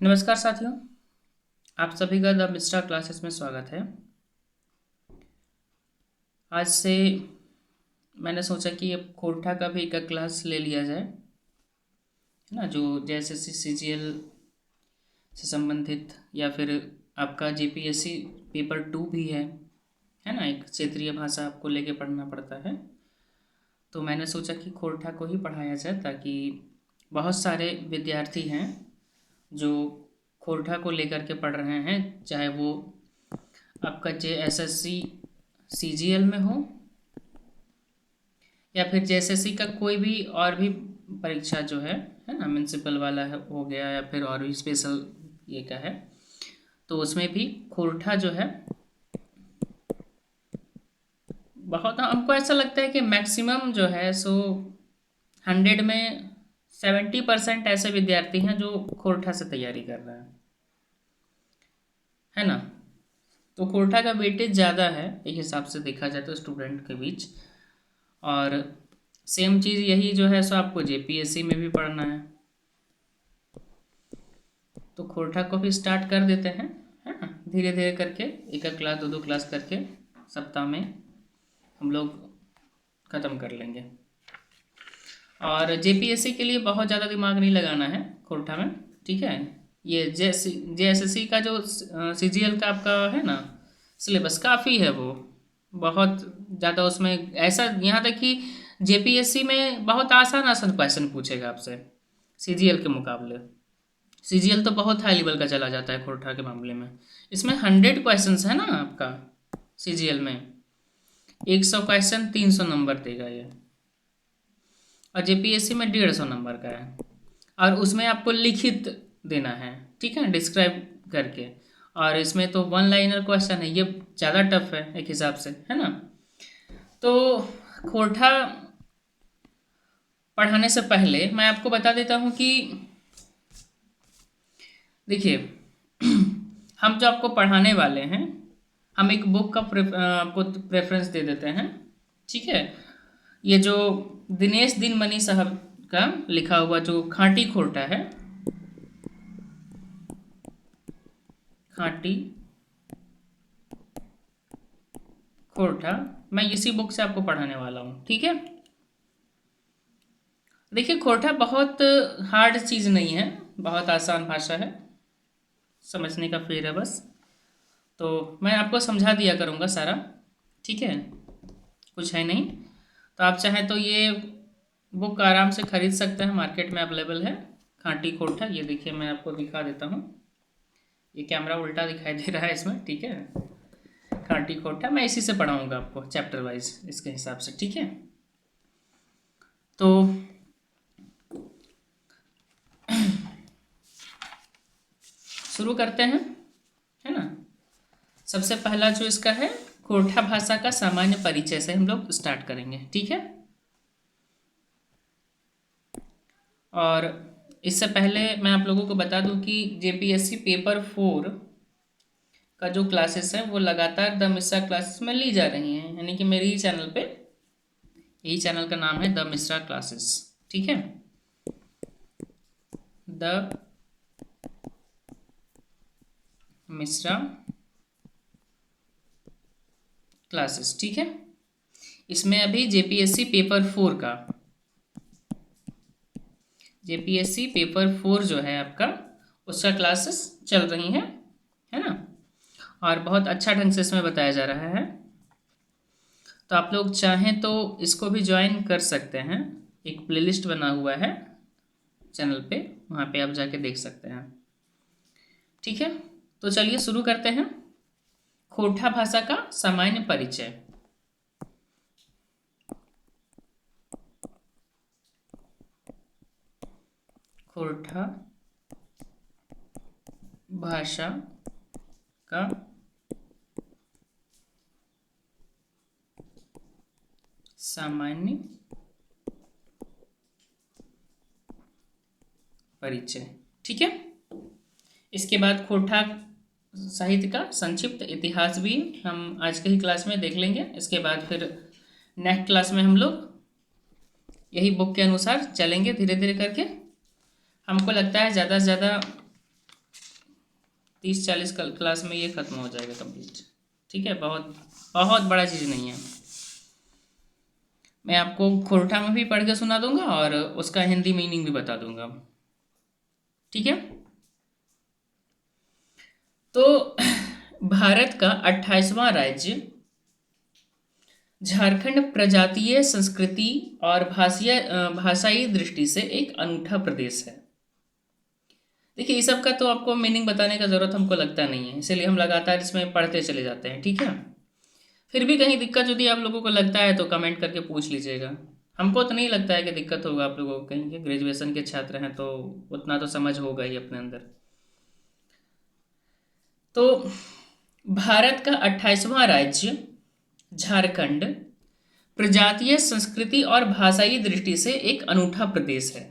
नमस्कार साथियों, आप सभी का द मिस्ट्रा क्लासेस में स्वागत है। आज से मैंने सोचा कि अब खोरठा का भी एक क्लास ले लिया जाए, है ना। जो जैसे सीजीएल से संबंधित या फिर आपका जीपीएससी पेपर 2 भी है ना। एक क्षेत्रीय भाषा आपको लेके पढ़ना पड़ता है, तो मैंने सोचा कि खोरठा को ही पढ़ाया जाए, ताकि बहुत सारे विद्यार्थी हैं जो खोरठा को लेकर के पढ़ रहे हैं, चाहे वो आपका जेएसएससी सीजीएल में हो या फिर जेएसएससी का कोई भी और भी परीक्षा जो है ना, म्यूनसिपल वाला हो गया या फिर और भी स्पेशल ये का है, तो उसमें भी खोरठा जो है बहुत, हमको ऐसा लगता है कि मैक्सिमम जो है सो 100 में 70% ऐसे विद्यार्थी हैं जो खोरठा से तैयारी कर रहे हैं, है ना। तो खोरठा का वेटेज ज़्यादा है एक हिसाब से देखा जाए तो स्टूडेंट के बीच। और सेम चीज़ यही जो है सो आपको जेपीएससी में भी पढ़ना है, तो खोरठा को भी स्टार्ट कर देते हैं, है ना। धीरे धीरे करके एक एक क्लास दो दो क्लास करके सप्ताह में हम लोग ख़त्म कर लेंगे। और जेपीएससी के लिए बहुत ज़्यादा दिमाग नहीं लगाना है खोरठा में, ठीक है। ये जेएसएससी का जो सीजीएल का आपका है ना सिलेबस, काफ़ी है वो, बहुत ज़्यादा उसमें ऐसा, यहाँ तक कि जेपीएससी में बहुत आसान आसान क्वेश्चन पूछेगा आपसे सीजीएल के मुकाबले। सीजीएल तो बहुत हाई लेवल का चला जाता है खोरठा के मामले में। इसमें 100 क्वेश्चंस है ना आपका सीजीएल में, 100 क्वेश्चन 300 नंबर देगा ये, और जेपीएससी में 150 नंबर का है, और उसमें आपको लिखित देना है, ठीक है, डिस्क्राइब करके। और इसमें तो वन लाइनर क्वेश्चन है, ये ज़्यादा टफ है एक हिसाब से, है ना। तो खोरठा पढ़ाने से पहले मैं आपको बता देता हूँ कि देखिए हम जो आपको पढ़ाने वाले हैं, हम एक बुक का आपको प्रेफरेंस दे देते हैं, ठीक है। ये जो दिनेश दिनमणि साहब का लिखा हुआ जो खाटी खोरठा है, खाटी खोरठा, मैं इसी बुक से आपको पढ़ाने वाला हूँ, ठीक है। देखिए खोरठा बहुत हार्ड चीज़ नहीं है, बहुत आसान भाषा है, समझने का फेर है बस। तो मैं आपको समझा दिया करूँगा सारा, ठीक है, कुछ है नहीं। तो आप चाहें तो ये बुक आराम से खरीद सकते हैं, मार्केट में अवेलेबल है। खाटी खोरठा, ये देखिए मैं आपको दिखा देता हूँ, ये कैमरा उल्टा दिखाई दे रहा है इसमें, ठीक है। खाटी खोरठा मैं इसी से पढ़ाऊँगा आपको चैप्टर वाइज इसके हिसाब से, ठीक है। तो शुरू करते हैं, है ना। सबसे पहला जो इसका है, खोरठा भाषा का सामान्य परिचय से हम लोग स्टार्ट करेंगे, ठीक है। और इससे पहले मैं आप लोगों को बता दूं कि जेपीएससी पेपर 4 का जो क्लासेस है वो लगातार द मिश्रा क्लासेस में ली जा रही हैं, यानी कि मेरे ही चैनल पे, यही चैनल का नाम है द मिश्रा क्लासेस, ठीक है। द मिश्रा क्लासेस, ठीक है। इसमें अभी जेपीएससी पेपर 4 का, जेपीएससी पेपर 4 जो है आपका, उसका क्लासेस चल रही हैं, है ना। और बहुत अच्छा ढंग से इसमें बताया जा रहा है, तो आप लोग चाहें तो इसको भी ज्वाइन कर सकते हैं। एक प्लेलिस्ट बना हुआ है चैनल पे, वहाँ पे आप जाके देख सकते हैं, ठीक है। तो चलिए शुरू करते हैं। खोरठा भाषा का सामान्य परिचय। खोरठा भाषा का सामान्य परिचय, ठीक है। इसके बाद खोरठा साहित्य का संक्षिप्त इतिहास भी हम आज के ही क्लास में देख लेंगे। इसके बाद फिर नेक्स्ट क्लास में हम लोग यही बुक के अनुसार चलेंगे धीरे धीरे करके। हमको लगता है ज़्यादा से ज़्यादा 30-40 क्लास में ये खत्म हो जाएगा कंप्लीट। ठीक है, बहुत बहुत बड़ा चीज़ नहीं है। मैं आपको खोरठा में भी पढ़ के सुना दूंगा और उसका हिंदी मीनिंग भी बता दूंगा। ठीक है, तो भारत का 28वां राज्य झारखंड प्रजातीय संस्कृति और भाषाई दृष्टि से एक अनूठा प्रदेश है। देखिए, इस सब का तो आपको मीनिंग बताने का ज़रूरत हमको लगता नहीं है, इसलिए हम लगातार इसमें पढ़ते चले जाते हैं। ठीक है, फिर भी कहीं दिक्कत यदि आप लोगों को लगता है तो कमेंट करके पूछ लीजिएगा। हमको तो नहीं लगता है कि दिक्कत होगा आप लोगों को, कहीं के ग्रेजुएशन के छात्र हैं तो उतना तो समझ होगा ही अपने अंदर। तो भारत का 28वां राज्य झारखंड प्रजातीय संस्कृति और भाषाई दृष्टि से एक अनूठा प्रदेश है।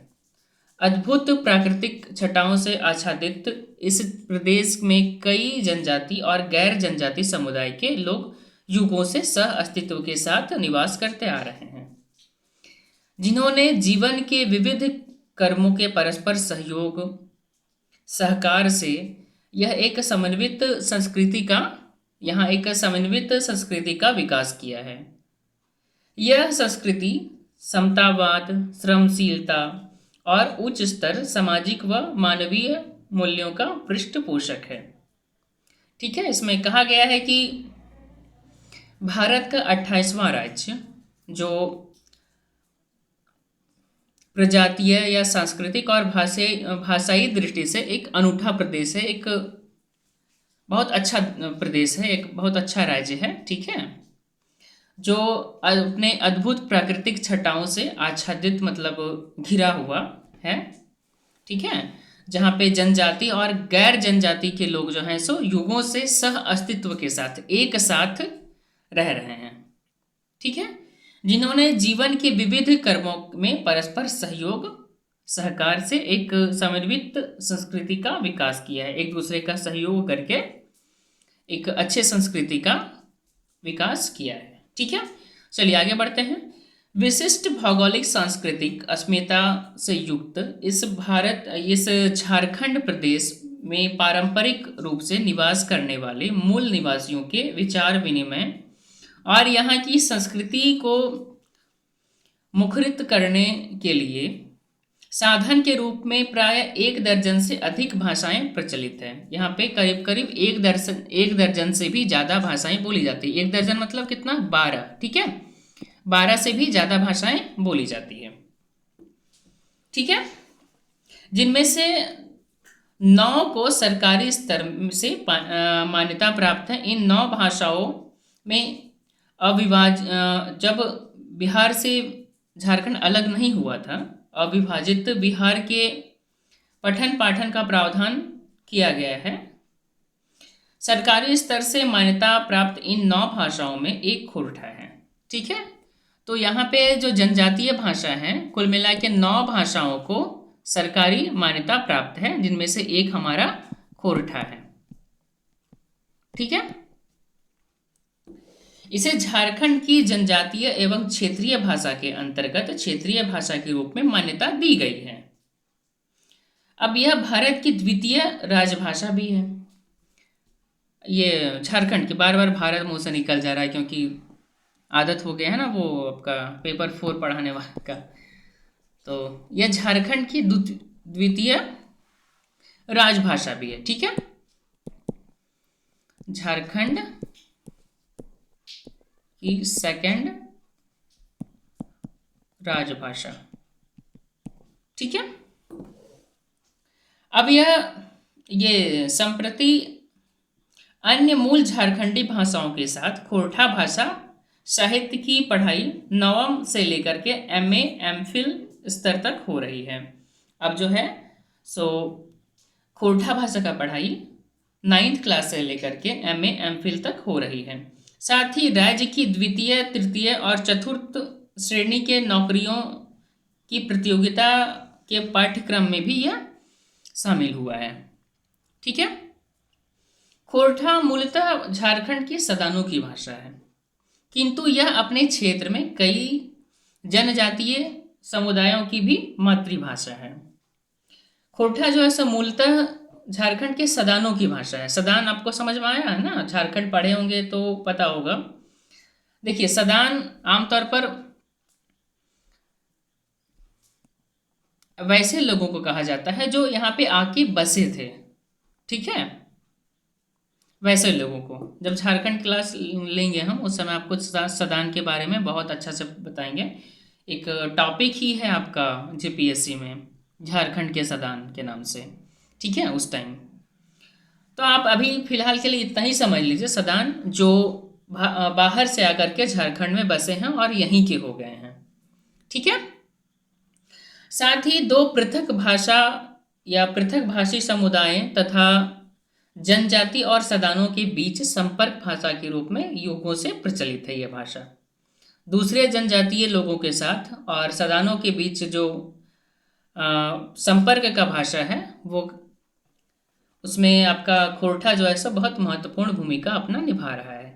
अद्भुत प्राकृतिक छटाओं से आच्छादित इस प्रदेश में कई जनजाति और गैर जनजाति समुदाय के लोग युगों से सह अस्तित्व के साथ निवास करते आ रहे हैं, जिन्होंने जीवन के विविध कर्मों के परस्पर सहयोग सहकार से एक समन्वित संस्कृति का विकास किया है। यह संस्कृति समतावाद, श्रमशीलता और उच्च स्तर सामाजिक व मानवीय मूल्यों का पृष्ठपोषक है। ठीक है, इसमें कहा गया है कि भारत का 28वां राज्य जो प्रजातीय या सांस्कृतिक और भाषाई दृष्टि से एक अनूठा प्रदेश है, एक बहुत अच्छा प्रदेश है, एक बहुत अच्छा राज्य है। ठीक है, जो अपने अद्भुत प्राकृतिक छटाओं से आच्छादित मतलब घिरा हुआ है। ठीक है, जहाँ पे जनजाति और गैर जनजाति के लोग जो हैं सो युगों से सह अस्तित्व के साथ एक साथ रह रहे हैं। ठीक है, जिन्होंने जीवन के विविध कर्मों में परस्पर सहयोग सहकार से एक समन्वित संस्कृति का विकास किया है, एक दूसरे का सहयोग करके एक अच्छे संस्कृति का विकास किया है। ठीक है, चलिए आगे बढ़ते हैं। विशिष्ट भौगोलिक सांस्कृतिक अस्मिता से युक्त इस झारखंड प्रदेश में पारंपरिक रूप से निवास करने वाले मूल निवासियों के विचार विनिमय और यहाँ की संस्कृति को मुखरित करने के लिए साधन के रूप में प्राय 1 दर्जन से अधिक भाषाएं प्रचलित हैं। यहाँ पे करीब करीब 1 दर्जन से भी ज़्यादा भाषाएं बोली जाती है। 1 दर्जन मतलब कितना? 12। ठीक है, 12 से भी ज़्यादा भाषाएं बोली जाती है। ठीक है, जिनमें से 9 को सरकारी स्तर से मान्यता प्राप्त है। इन 9 भाषाओं में जब बिहार से झारखंड अलग नहीं हुआ था, अविभाजित बिहार के पठन पाठन का प्रावधान किया गया है। सरकारी स्तर से मान्यता प्राप्त इन 9 भाषाओं में एक खोरठा है। ठीक है, तो यहाँ पे जो जनजातीय भाषा है कुल मिला के 9 भाषाओं को सरकारी मान्यता प्राप्त है, जिनमें से एक हमारा खोरठा है। ठीक है, इसे झारखंड की जनजातीय एवं क्षेत्रीय भाषा के अंतर्गत क्षेत्रीय भाषा के रूप में मान्यता दी गई है। अब यह भारत की द्वितीय राजभाषा भी है। ये झारखंड की बार बार भारत मुंह से निकल जा रहा है क्योंकि आदत हो गया है ना वो आपका पेपर 4 पढ़ाने वाले का। तो यह झारखंड की द्वितीय राजभाषा भी है। ठीक है, झारखंड की सेकंड राजभाषा। ठीक है, अब ये संप्रति अन्य मूल झारखंडी भाषाओं के साथ खोरठा भाषा साहित्य की पढ़ाई 9वीं से लेकर के MA MPhil स्तर तक हो रही है। अब जो है सो खोरठा भाषा का पढ़ाई 9th क्लास से लेकर के MA MPhil तक हो रही है। साथ ही राज्य की द्वितीय, तृतीय और चतुर्थ श्रेणी के नौकरियों की प्रतियोगिता के पाठ्यक्रम में भी यह शामिल हुआ है। ठीक है, खोरठा मूलतः झारखंड की सदानों की भाषा है, किंतु यह अपने क्षेत्र में कई जनजातीय समुदायों की भी मातृभाषा है। खोरठा जो है सो मूलतः झारखंड के सदानों की भाषा है। सदान आपको समझ में आया है ना, झारखंड पढ़े होंगे तो पता होगा। देखिए सदान आमतौर पर वैसे लोगों को कहा जाता है जो यहाँ पे आके बसे थे, ठीक है, वैसे लोगों को। जब झारखंड क्लास लेंगे हम उस समय आपको सदान के बारे में बहुत अच्छा से बताएंगे। एक टॉपिक ही है आपका जीपीएससी में, झारखंड के सदान के नाम से, ठीक है, उस टाइम। तो आप अभी फिलहाल के लिए इतना ही समझ लीजिए, सदान जो बाहर से आकर के झारखंड में बसे हैं और यहीं के हो गए हैं, ठीक है। साथ ही दो पृथक भाषा या पृथक भाषी समुदाय तथा जनजाति और सदानों के बीच संपर्क भाषा के रूप में युगों से प्रचलित है यह भाषा। दूसरे जनजातीय लोगों के साथ और सदानों के बीच जो संपर्क का भाषा है वो, उसमें आपका खोरठा जो है सो बहुत महत्वपूर्ण भूमिका अपना निभा रहा है।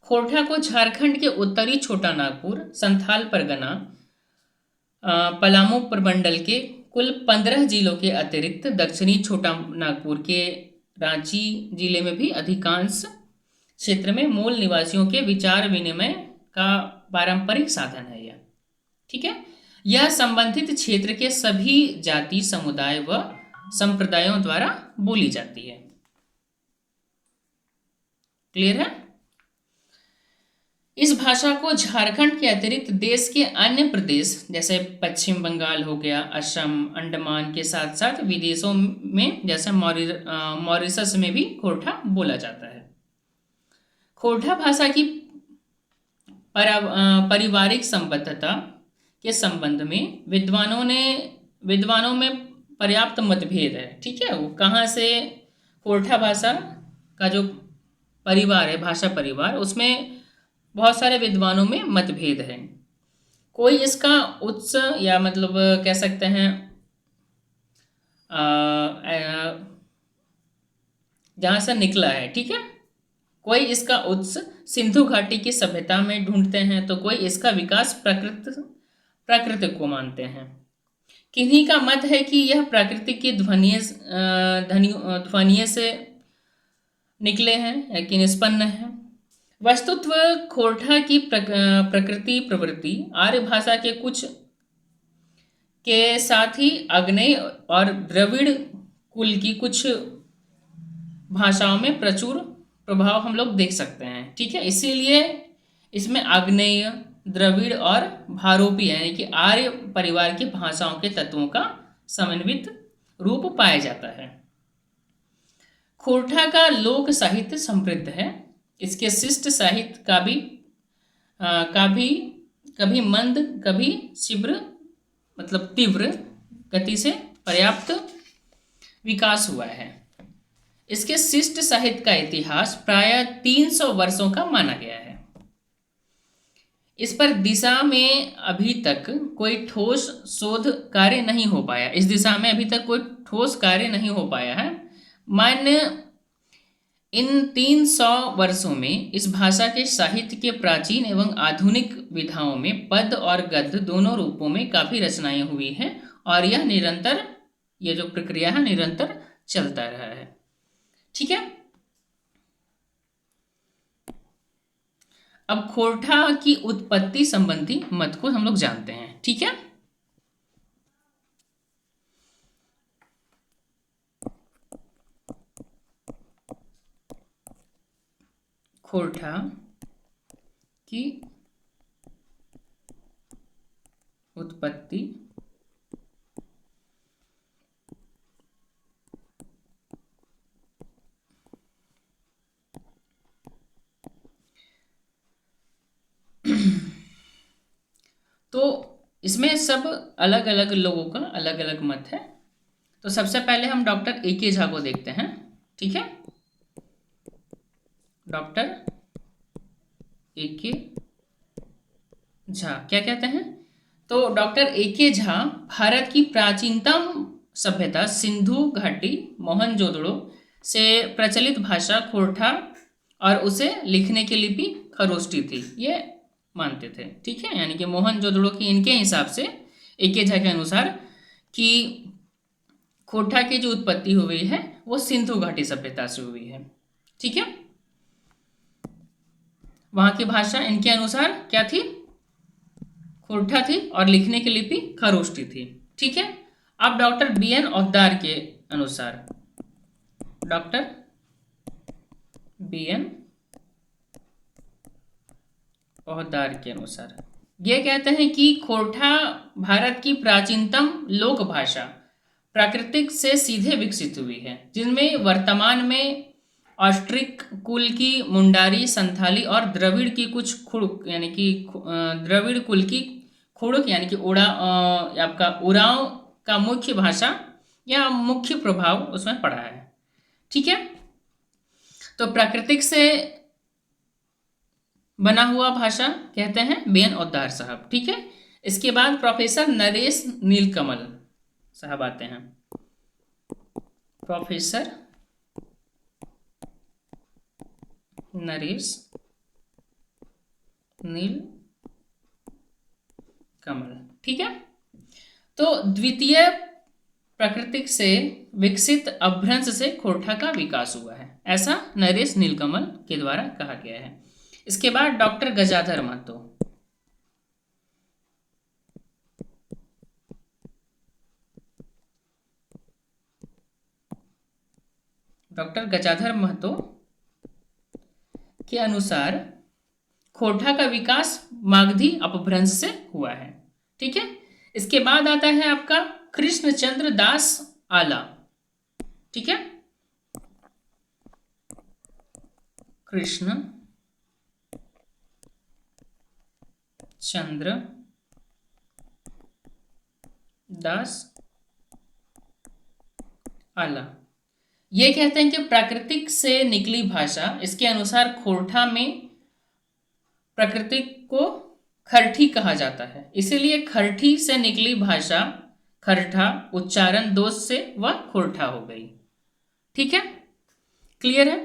खोरठा को झारखंड के उत्तरी छोटा नागपुर, संथाल परगना, पलामू प्रमंडल के कुल 15 जिलों के अतिरिक्त दक्षिणी छोटा नागपुर के रांची जिले में भी अधिकांश क्षेत्र में मूल निवासियों के विचार विनिमय का पारंपरिक साधन है यह, ठीक है। यह संबंधित क्षेत्र के सभी जाति समुदाय व संप्रदायों द्वारा बोली जाती है। क्लियर है। इस भाषा को झारखंड के अतिरिक्त देश के अन्य प्रदेश जैसे पश्चिम बंगाल हो गया, असम, अंडमान के साथ साथ विदेशों में जैसे मॉरिशस में भी खोरठा बोला जाता है। खोरठा भाषा की पारिवारिक संबद्धता के संबंध में विद्वानों में पर्याप्त मतभेद है, ठीक है। वो कहाँ से खोरठा भाषा का जो परिवार है, भाषा परिवार, उसमें बहुत सारे विद्वानों में मतभेद है। कोई इसका उत्स या मतलब कह सकते हैं जहाँ से निकला है, ठीक है, कोई इसका उत्स सिंधु घाटी की सभ्यता में ढूंढते हैं तो कोई इसका विकास प्रकृति को मानते हैं। किन्हीं का मत है कि यह प्रकृति की ध्वनिय से निकले हैं कि निष्पन्न है। वस्तुत्व खोरठा की प्रकृति प्रवृत्ति आर्य भाषा के कुछ के साथ ही आग्नेय और द्रविड़ कुल की कुछ भाषाओं में प्रचुर प्रभाव हम लोग देख सकते हैं, ठीक है। इसीलिए इसमें आग्नेय, द्रविड़ और भारोपी यानी कि आर्य परिवार की भाषाओं के तत्वों का समन्वित रूप पाया जाता है। खोरठा का लोक साहित्य समृद्ध है। इसके शिष्ट साहित्य कभी मंद कभी मतलब तीव्र गति से पर्याप्त विकास हुआ है। इसके शिष्ट साहित्य का इतिहास प्राय 300 वर्षों का माना गया है। इस पर दिशा में अभी तक कोई ठोस शोध कार्य नहीं हो पाया। इस दिशा में अभी तक कोई ठोस कार्य नहीं हो पाया है। मान्य इन 300 वर्षों में इस भाषा के साहित्य के प्राचीन एवं आधुनिक विधाओं में पद और गद्य दोनों रूपों में काफ़ी रचनाएं हुई हैं और यह जो प्रक्रिया है निरंतर चलता रहा है, ठीक है। अब खोरठा की उत्पत्ति संबंधी मत को हम लोग जानते हैं, ठीक है। खोरठा की उत्पत्ति तो इसमें सब अलग अलग लोगों का अलग अलग मत है। तो सबसे पहले हम डॉक्टर ए.के. झा को देखते हैं, ठीक है। Doctor A K. झा क्या कहते हैं? तो डॉक्टर ए.के. झा भारत की प्राचीनतम सभ्यता सिंधु घाटी मोहनजोदड़ो से प्रचलित भाषा खोरठा और उसे लिखने की लिपि खरोष्टी थी, ये मानते थे, ठीक है। यानी कि मोहनजोदड़ो की इनके हिसाब से ए.के. झा के अनुसार कि खोरठा की जो उत्पत्ति हुई है वो सिंधु घाटी सभ्यता से हुई है। ठीक है, वहां की भाषा इनके अनुसार क्या थी, खोरठा थी, और लिखने की लिपि खरोष्टी थी। ठीक है, अब डॉक्टर बी एन औद्दार के अनुसार, डॉक्टर बी एन औद्दार के अनुसार ये कहते हैं कि खोरठा भारत की प्राचीनतम लोक भाषा प्राकृतिक से सीधे विकसित हुई है, जिनमें वर्तमान में ऑस्ट्रिक कुल की मुंडारी, संथाली और द्रविड़ की कुछ खुड़क यानी कि द्रविड़ कुल की खुड़क यानी कि आपका उरांव का मुख्य भाषा या मुख्य प्रभाव उसमें पड़ा है। ठीक है, तो प्राकृतिक से बना हुआ भाषा कहते हैं बी एन औद्दार साहब। ठीक है, इसके बाद प्रोफेसर नरेश नीलकमल साहब आते हैं। प्रोफेसर नरेश नील कमल। ठीक है, तो द्वितीय प्राकृतिक से विकसित अपभ्रंश से खोरठा का विकास हुआ है, ऐसा नरेश नीलकमल के द्वारा कहा गया है। इसके बाद डॉक्टर गजाधर महतो, डॉक्टर गजाधर महतो के अनुसार खोरठा का विकास मागधी अपभ्रंश से हुआ है। ठीक है, इसके बाद आता है आपका कृष्णचंद्र दास आला। ठीक है, कृष्ण चंद्र दास आला ये कहते हैं कि प्राकृतिक से निकली भाषा, इसके अनुसार खोरठा में प्राकृतिक को खरठी कहा जाता है, इसीलिए खरठी से निकली भाषा खरठा उच्चारण दोष से वह खोरठा हो गई। ठीक है, क्लियर है।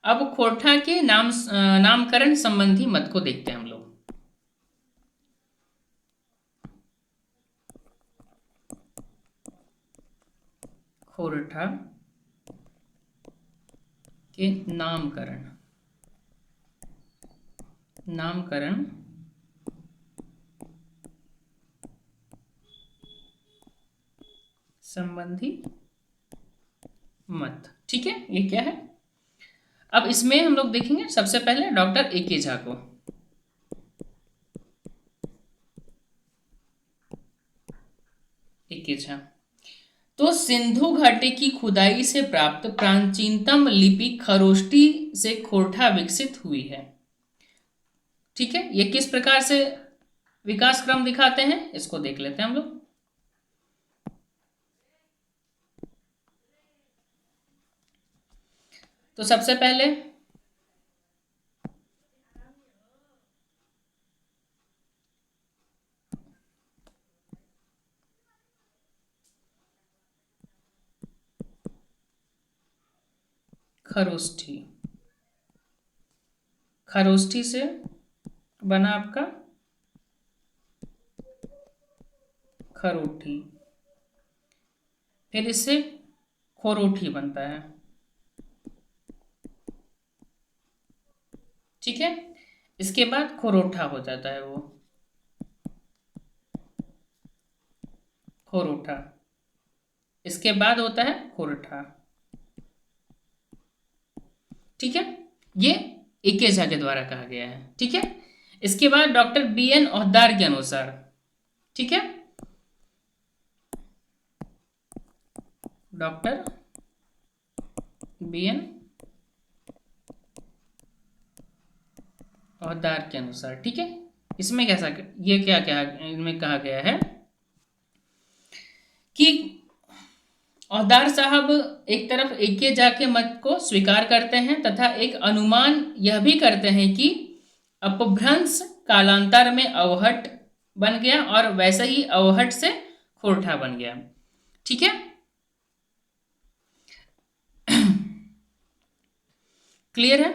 अब खोरठा के नामकरण संबंधी मत को देखते हैं हम लोग। खोरठा के नामकरण संबंधी मत। ठीक है, ये क्या है, अब इसमें हम लोग देखेंगे सबसे पहले डॉक्टर ए के झा को। ए के झा तो सिंधु घाटी की खुदाई से प्राप्त प्राचीनतम लिपि खरोष्टी से खोरठा विकसित हुई है। ठीक है, ये किस प्रकार से विकास क्रम दिखाते हैं इसको देख लेते हैं हम लोग। तो सबसे पहले खरोष्ठी से बना आपका खरोठी, फिर इससे खोरोठी बनता है। ठीक है, इसके बाद खोरोठा हो जाता है वो खोरोठा, इसके बाद होता है खोरठा। ठीक है, ये ए झा के द्वारा कहा गया है। ठीक है, इसके बाद डॉक्टर बी एन औद्दार के अनुसार, ठीक है, डॉक्टर बी एन औद्दार के अनुसार, ठीक है, इसमें कैसा ये क्या क्या इनमें कहा गया है कि औद्दार साहब एक तरफ एके झा के मत को स्वीकार करते हैं तथा एक अनुमान यह भी करते हैं कि अपभ्रंश कालांतर में अवहट बन गया और वैसे ही अवहट से खोरठा बन गया। ठीक है, क्लियर है।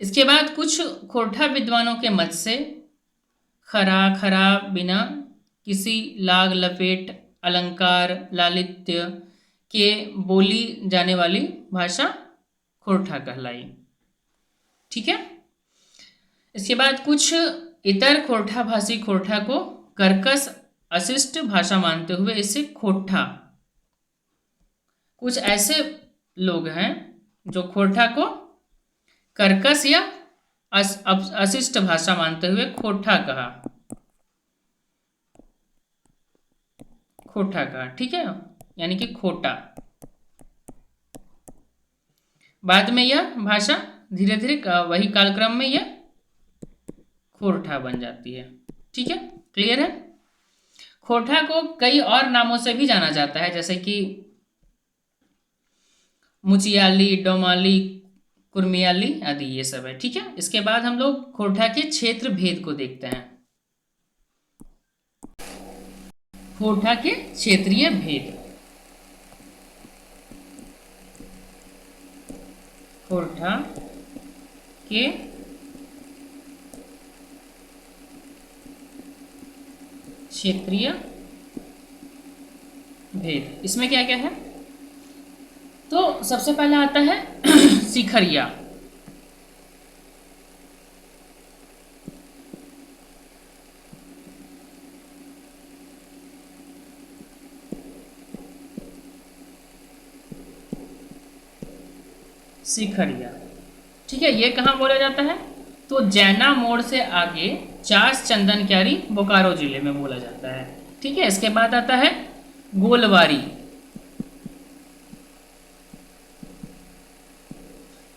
इसके बाद कुछ खोरठा विद्वानों के मत से खरा खरा बिना किसी लाग लपेट अलंकार लालित्य के बोली जाने वाली भाषा खोरठा कहलाई। ठीक है। इसके बाद कुछ इतर खोरठा भाषी खोरठा को कर्कश अशिष्ट भाषा मानते हुए इसे खोरठा, कुछ ऐसे लोग हैं जो खोरठा को कर्कश या अशिष्ट भाषा मानते हुए खोरठा कहा, खोरठा कहा। ठीक है, यानी कि खोटा। बाद में यह भाषा धीरे धीरे वही कालक्रम में यह खोरठा बन जाती है। ठीक है, क्लियर है। खोरठा को कई और नामों से भी जाना जाता है, जैसे कि मुचियाली, डोमाली, कुर्मियाली आदि, ये सब है। ठीक है। इसके बाद हम लोग खोरठा के क्षेत्र भेद को देखते हैं। खोरठा के क्षेत्रीय भेद। खोरठा के क्षेत्रीय भेद, इसमें क्या क्या है? तो सबसे पहले आता है शिखरिया। शिखरिया, ठीक है। ये कहाँ बोला जाता है? तो जैना मोड़ से आगे चास चंदन क्यारी, बोकारो जिले में बोला जाता है। ठीक है। इसके बाद आता है गोलवारी।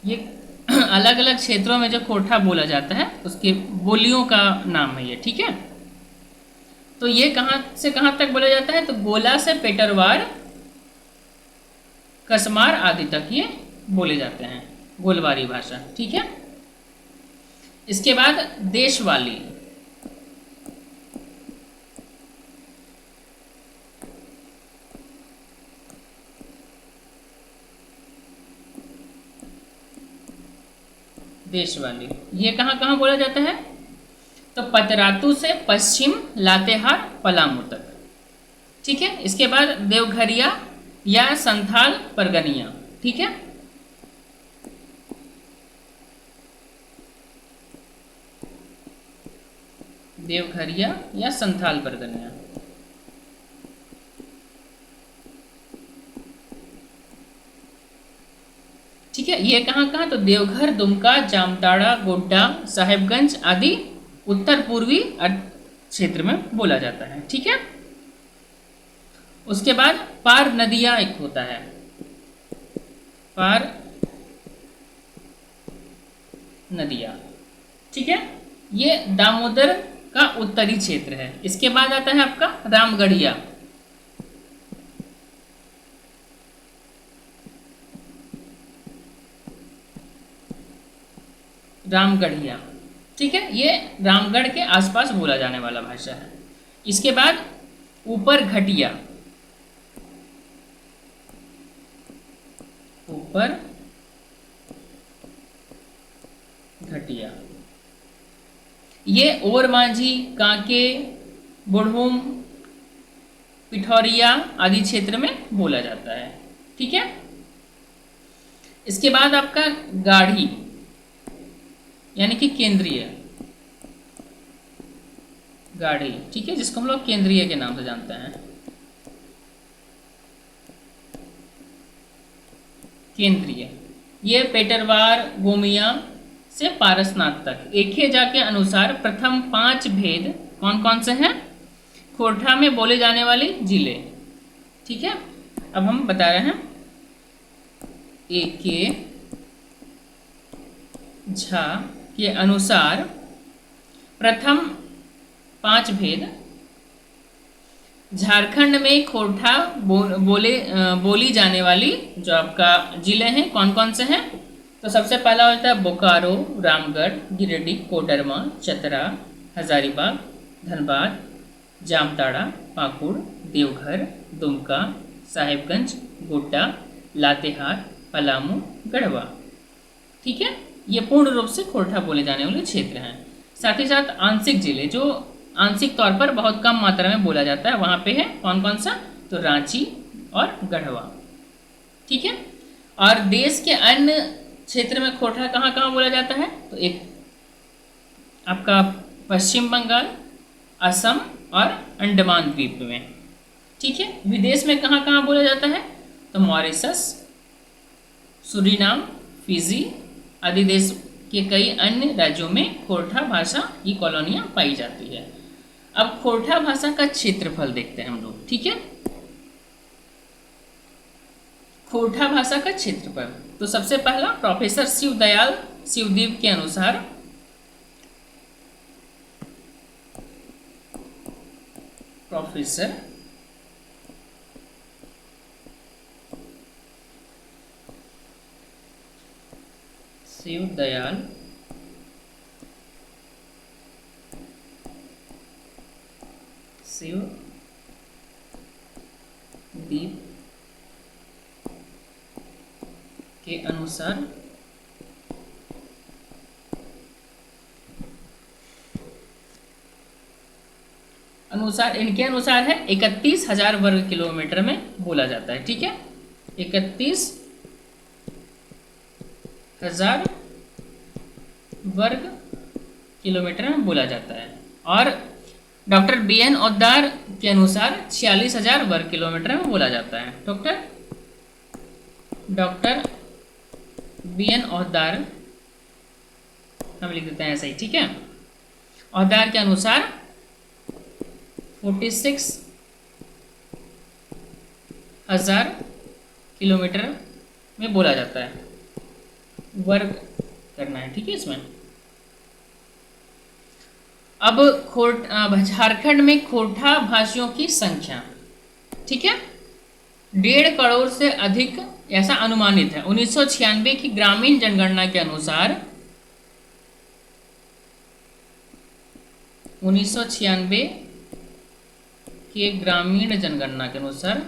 ये अलग अलग क्षेत्रों में जो खोरठा बोला जाता है उसके बोलियों का नाम है ये। ठीक है। तो ये कहाँ से कहाँ तक बोला जाता है? तो गोला से पेटरवार, कसमार आदि तक ये बोले जाते हैं, गोलवारी भाषा। ठीक है। इसके बाद देशवाली। देशवाली ये कहाँ कहाँ बोला जाता है? तो पतरातू से पश्चिम लातेहार, पलामू तक। ठीक है। इसके बाद देवघरिया या संथाल परगनिया। ठीक है। देवघरिया या संथाल परगनिया। ठीक है। ये कहाँ कहाँ? तो देवघर, दुमका, जामताड़ा, गोड्डा, साहेबगंज आदि उत्तर पूर्वी क्षेत्र में बोला जाता है। ठीक है। उसके बाद पार नदिया एक होता है, पार नदिया। ठीक है। ये दामोदर का उत्तरी क्षेत्र है। इसके बाद आता है आपका रामगढ़िया। रामगढ़िया, ठीक है। ये रामगढ़ के आसपास बोला जाने वाला भाषा है। इसके बाद ऊपर घटिया, ऊपर घटिया, ये ओर मांझी, कांके, बुढ़ूम, पिठौरिया आदि क्षेत्र में बोला जाता है। ठीक है। इसके बाद आपका गाढ़ी यानी कि केंद्रीय, गाढ़ी। ठीक है, जिसको हम लोग केंद्रीय के नाम से जानते हैं। केंद्रीय ये पेटरवार, गोमिया से पारसनाथ तक। एखेजा के अनुसार प्रथम 5 भेद कौन कौन से हैं? खोरठा में बोले जाने वाले जिले। ठीक है। अब हम बता रहे हैं। एके झा के अनुसार प्रथम 5 भेद। झारखंड में खोरठा बोली जाने वाली जो आपका जिले हैं कौन कौन से हैं? तो सबसे पहला होता है बोकारो, रामगढ़, गिरिडीह, कोडरमा, चतरा, हजारीबाग, धनबाद, जामताड़ा, पाकुड़, देवघर, दुमका, साहेबगंज, गोड्डा, लातेहार, पलामू, गढ़वा। ठीक है। ये पूर्ण रूप से खोरठा बोले जाने वाले क्षेत्र हैं। साथ ही साथ आंशिक जिले जो आंशिक तौर पर बहुत कम मात्रा में बोला जाता है, वहाँ पे है कौन कौन सा? तो रांची और गढ़वा। ठीक है। और देश के अन्य क्षेत्र में खोरठा कहाँ कहाँ बोला जाता है, तो एक आपका पश्चिम बंगाल, असम और अंडमान द्वीप में। ठीक है। विदेश में कहाँ कहाँ बोला जाता है, तो मॉरिशस, सुरीनाम, फिजी आदि देश के कई अन्य राज्यों में खोरठा भाषा की कॉलोनियाँ पाई जाती है। अब खोरठा भाषा का क्षेत्रफल देखते हैं हम लोग। ठीक है। खोरठा भाषा का क्षेत्रफल, तो सबसे पहला प्रोफेसर शिवदयाल शिवदीप के अनुसार प्रोफेसर शिवदयाल शिवदीप के अनुसार इनके अनुसार है 31,000 वर्ग किलोमीटर में बोला जाता है। ठीक है। 31,000 वर्ग किलोमीटर में बोला जाता है। और डॉक्टर बी एन ओद्दार के अनुसार 46,000 वर्ग किलोमीटर में बोला जाता है। डॉक्टर बी एन ओद्दार, हम लिख देते हैं ऐसा ही। ठीक है। ओद्दार के अनुसार 46,000 किलोमीटर में बोला जाता है, वर्ग करना है। ठीक है। इसमें अब झारखंड में खोरठा भाषियों की संख्या, ठीक है, 1.5 करोड़ से अधिक ऐसा अनुमानित है। 1996 की ग्रामीण जनगणना के अनुसार 1996 के ग्रामीण जनगणना के अनुसार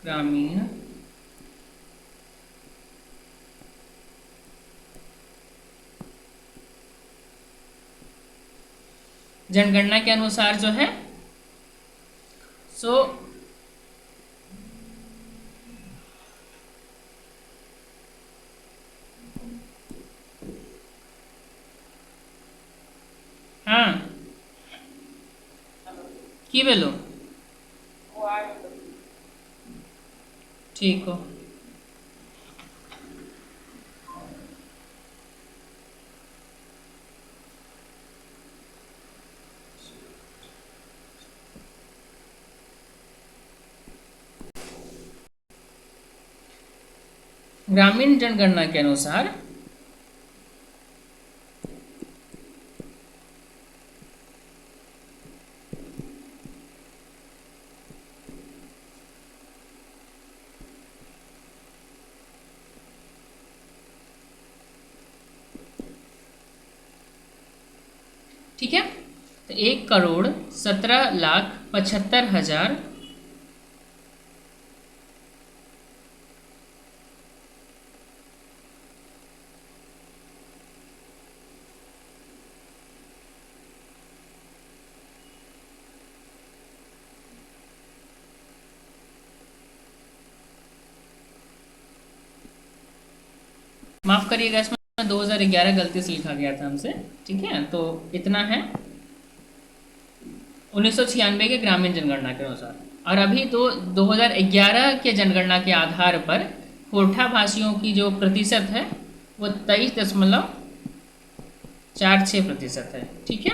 ग्रामीण जनगणना के अनुसार जो है हाँ की बेलो ठीक हो। ग्रामीण जनगणना के अनुसार ठीक है, तो 1,17,75,000 माफ करिएगा, इसमें 2011 गलती से लिखा गया था हमसे। ठीक है, तो इतना है 1996 के ग्रामीण जनगणना के अनुसार। और अभी तो 2011 के जनगणना के आधार पर खोरठा भाषियों की जो प्रतिशत है वो 23.46% है। ठीक है।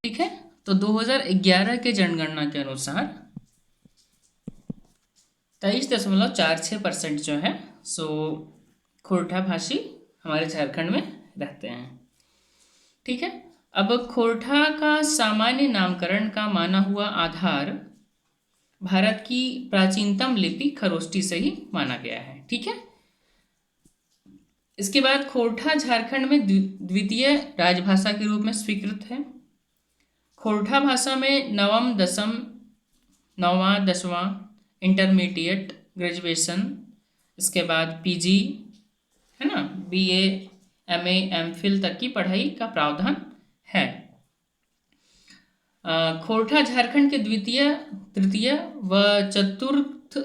ठीक है, तो 2011 के जनगणना के अनुसार 23.46% जो है सो खोरठा भाषी हमारे झारखंड में रहते हैं। ठीक है। अब खोरठा का सामान्य नामकरण का माना हुआ आधार भारत की प्राचीनतम लिपि खरोष्टी से ही माना गया है। ठीक है। इसके बाद खोरठा झारखंड में द्वितीय राजभाषा के रूप में स्वीकृत है। खोरठा भाषा में नवम दसवां इंटरमीडिएट, ग्रेजुएशन, इसके बाद पीजी, है ना, बीए, एमए, एमफिल तक की पढ़ाई का प्रावधान है। खोरठा झारखंड के द्वितीय, तृतीय व चतुर्थ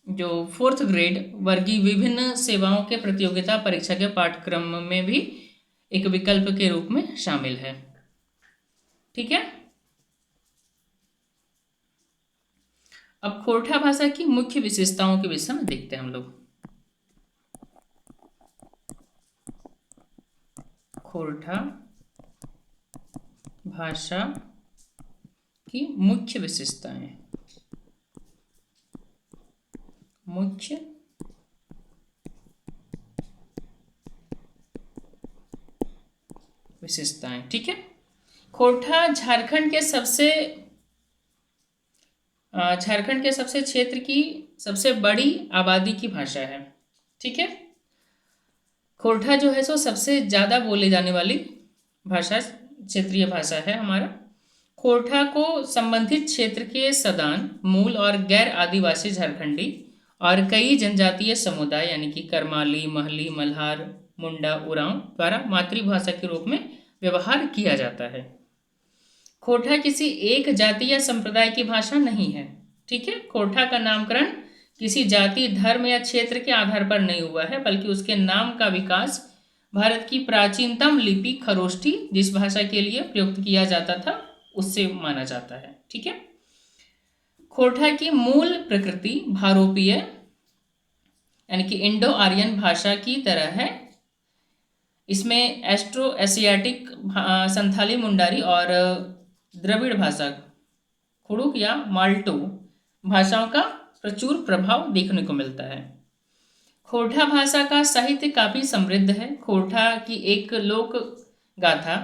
जो फोर्थ ग्रेड वर्गीय विभिन्न सेवाओं के प्रतियोगिता परीक्षा के पाठ्यक्रम में भी एक विकल्प के रूप में शामिल है। ठीक है। अब खोरठा भाषा की मुख्य विशेषताओं के विषय में देखते हैं हम लोग। खोरठा भाषा की मुख्य विशेषताएं, मुख्य विशेषताएं। ठीक है। खोरठा झारखंड के सबसे क्षेत्र की सबसे बड़ी आबादी की भाषा है। ठीक है। खोरठा जो है सो सबसे ज़्यादा बोले जाने वाली भाषा, क्षेत्रीय भाषा है हमारा। खोरठा को संबंधित क्षेत्र के सदान, मूल और गैर आदिवासी झारखंडी और कई जनजातीय समुदाय यानी कि करमाली, महली, मल्हार, मुंडा, उरांव द्वारा मातृभाषा के रूप में व्यवहार किया जाता है। खोरठा किसी एक जाति या संप्रदाय की भाषा नहीं है। ठीक है। खोरठा का नामकरण किसी जाति, धर्म या क्षेत्र के आधार पर नहीं हुआ है, बल्कि उसके नाम का विकास भारत की प्राचीनतम लिपि खरोष्ठी, जिस भाषा के लिए प्रयुक्त किया जाता था, उससे माना जाता है। ठीक है। खोरठा की मूल प्रकृति भारोपीय यानी कि इंडो आर्यन भाषा की तरह है। इसमें एस्ट्रो एशियाटिक, संथाली मुंडारी और द्रविड़ भाषा, कुड़ुक या माल्टो भाषाओं का प्रचुर प्रभाव देखने को मिलता है। खोरठा भाषा का साहित्य काफी समृद्ध है। खोरठा की एक लोक गाथा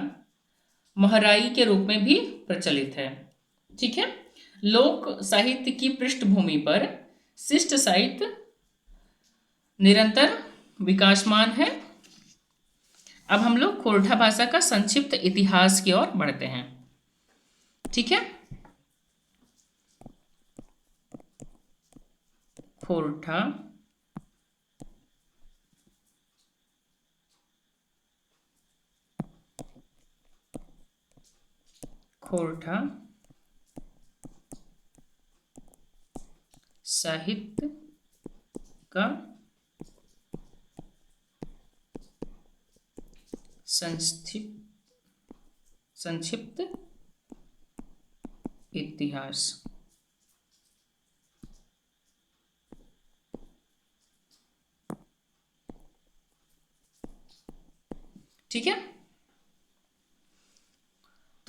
महराई के रूप में भी प्रचलित है। ठीक है। लोक साहित्य की पृष्ठभूमि पर शिष्ट साहित्य निरंतर विकासमान है। अब हम लोग खोरठा भाषा का संक्षिप्त इतिहास की ओर बढ़ते हैं। ठीक है। खोरठा साहित्य का संक्षिप्त इतिहास। ठीक है।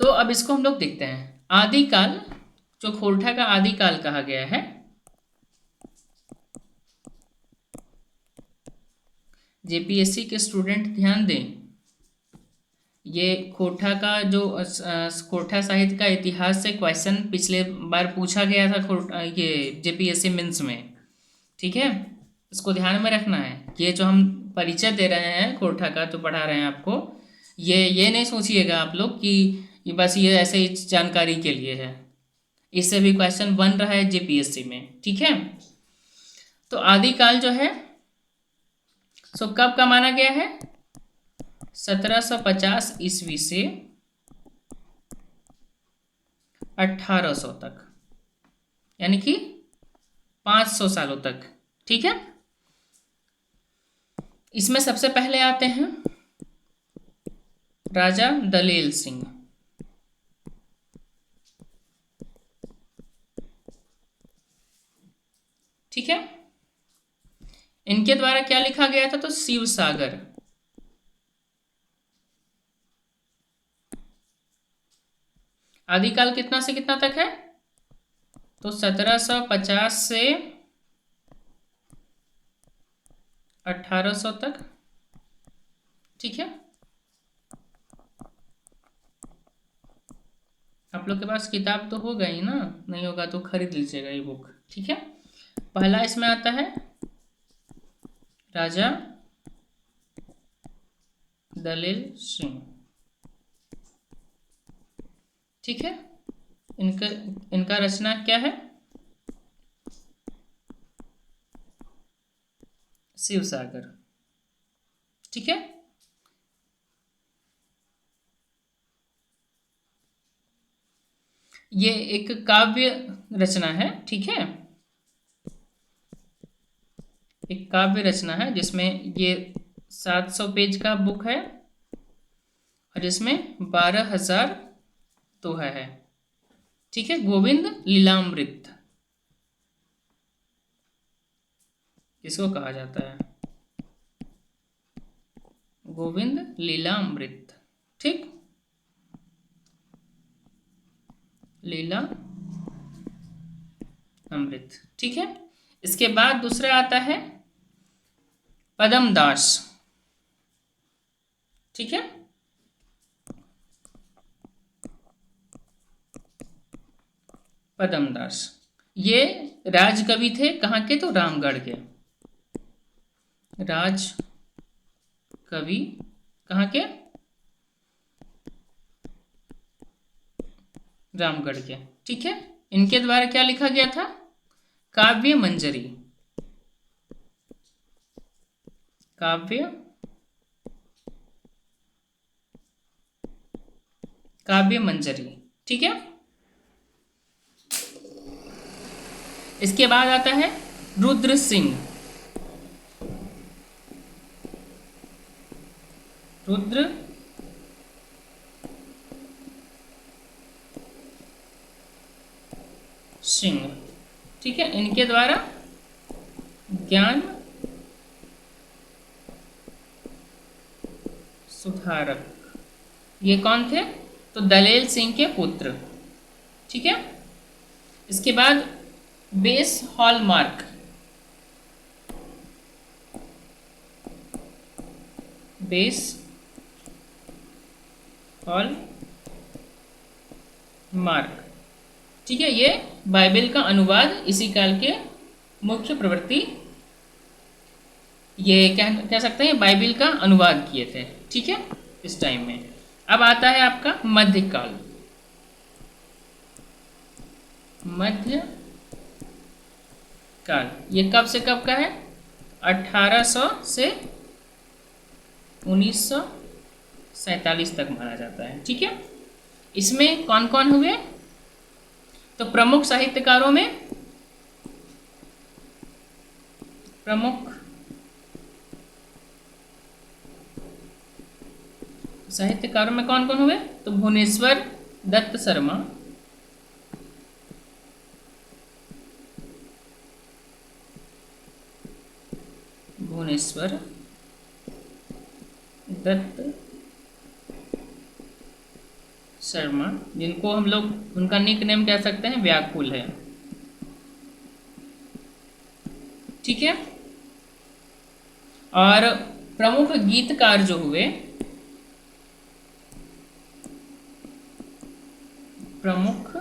तो अब इसको हम लोग देखते हैं। आदिकाल, जो खोरठा का आदिकाल कहा गया है, जेपीएससी के स्टूडेंट ध्यान दें, ये खोरठा का जो खोरठा साहित्य का इतिहास से क्वेश्चन पिछले बार पूछा गया था ये जेपीएससी मेंस में। ठीक है। इसको ध्यान में रखना है। ये जो हम परिचय दे रहे हैं खोरठा का, जो पढ़ा रहे हैं आपको, ये नहीं सोचिएगा आप लोग कि ये बस ये ऐसे ही जानकारी के लिए है। इससे भी क्वेश्चन बन रहा है जेपीएससी में। ठीक है। तो आदिकाल जो है सो कब का माना गया है? 1750 ईस्वी से 1800 तक, यानी कि 500 सालों तक। ठीक है। इसमें सबसे पहले आते हैं राजा दलेल सिंह। ठीक है। इनके द्वारा क्या लिखा गया था? तो शिव सागर। आदिकाल कितना से कितना तक है? तो 1750 से 1800 तक। ठीक है। आप लोग के पास किताब तो होगा ही ना, नहीं होगा तो खरीद लीजिएगा ये बुक। ठीक है। पहला इसमें आता है राजा दलेल सिंह। ठीक है। इनका रचना क्या है? शिव सागर। ठीक है। ये एक काव्य रचना है, ठीक है, एक काव्य रचना है जिसमें ये 700 पेज का बुक है और इसमें 12,000 दोहा है, ठीक है। गोविंद लीलामृत किसको कहा जाता है? गोविंद लीलामृत, ठीक, लीला अमृत, ठीक है। इसके बाद दूसरा आता है पद्मदास, ठीक है। पद्मदास ये राजकवि थे, कहाँ के? तो रामगढ़ के। राज कवि कहाँ के? रामगढ़ के, ठीक है। इनके द्वारा क्या लिखा गया था? काव्य मंजरी, काव्य मंजरी, ठीक है। इसके बाद आता है रुद्र सिंह, रुद्र सिंह, ठीक है। इनके द्वारा ज्ञान सुधारक, ये कौन थे? तो दलेल सिंह के पुत्र, ठीक है। इसके बाद base hallmark, base hall mark, ठीक है। ये बाइबल का अनुवाद इसी काल के मुख्य प्रवृत्ति, ये कह सकते हैं बाइबल का अनुवाद किए थे, ठीक है, इस टाइम में। अब आता है आपका मध्यकाल, मध्य काल, ये कब से कब का है? 1800 से 1947 तक माना जाता है, ठीक है। इसमें कौन कौन हुए? तो प्रमुख साहित्यकारों में कौन कौन हुए? तो भुवनेश्वर दत्त शर्मा, भुवनेश्वर दत्त शर्मा, जिनको हम लोग उनका निक नेम कह सकते हैं व्याकुल है, ठीक है। और प्रमुख गीतकार जो हुए, प्रमुख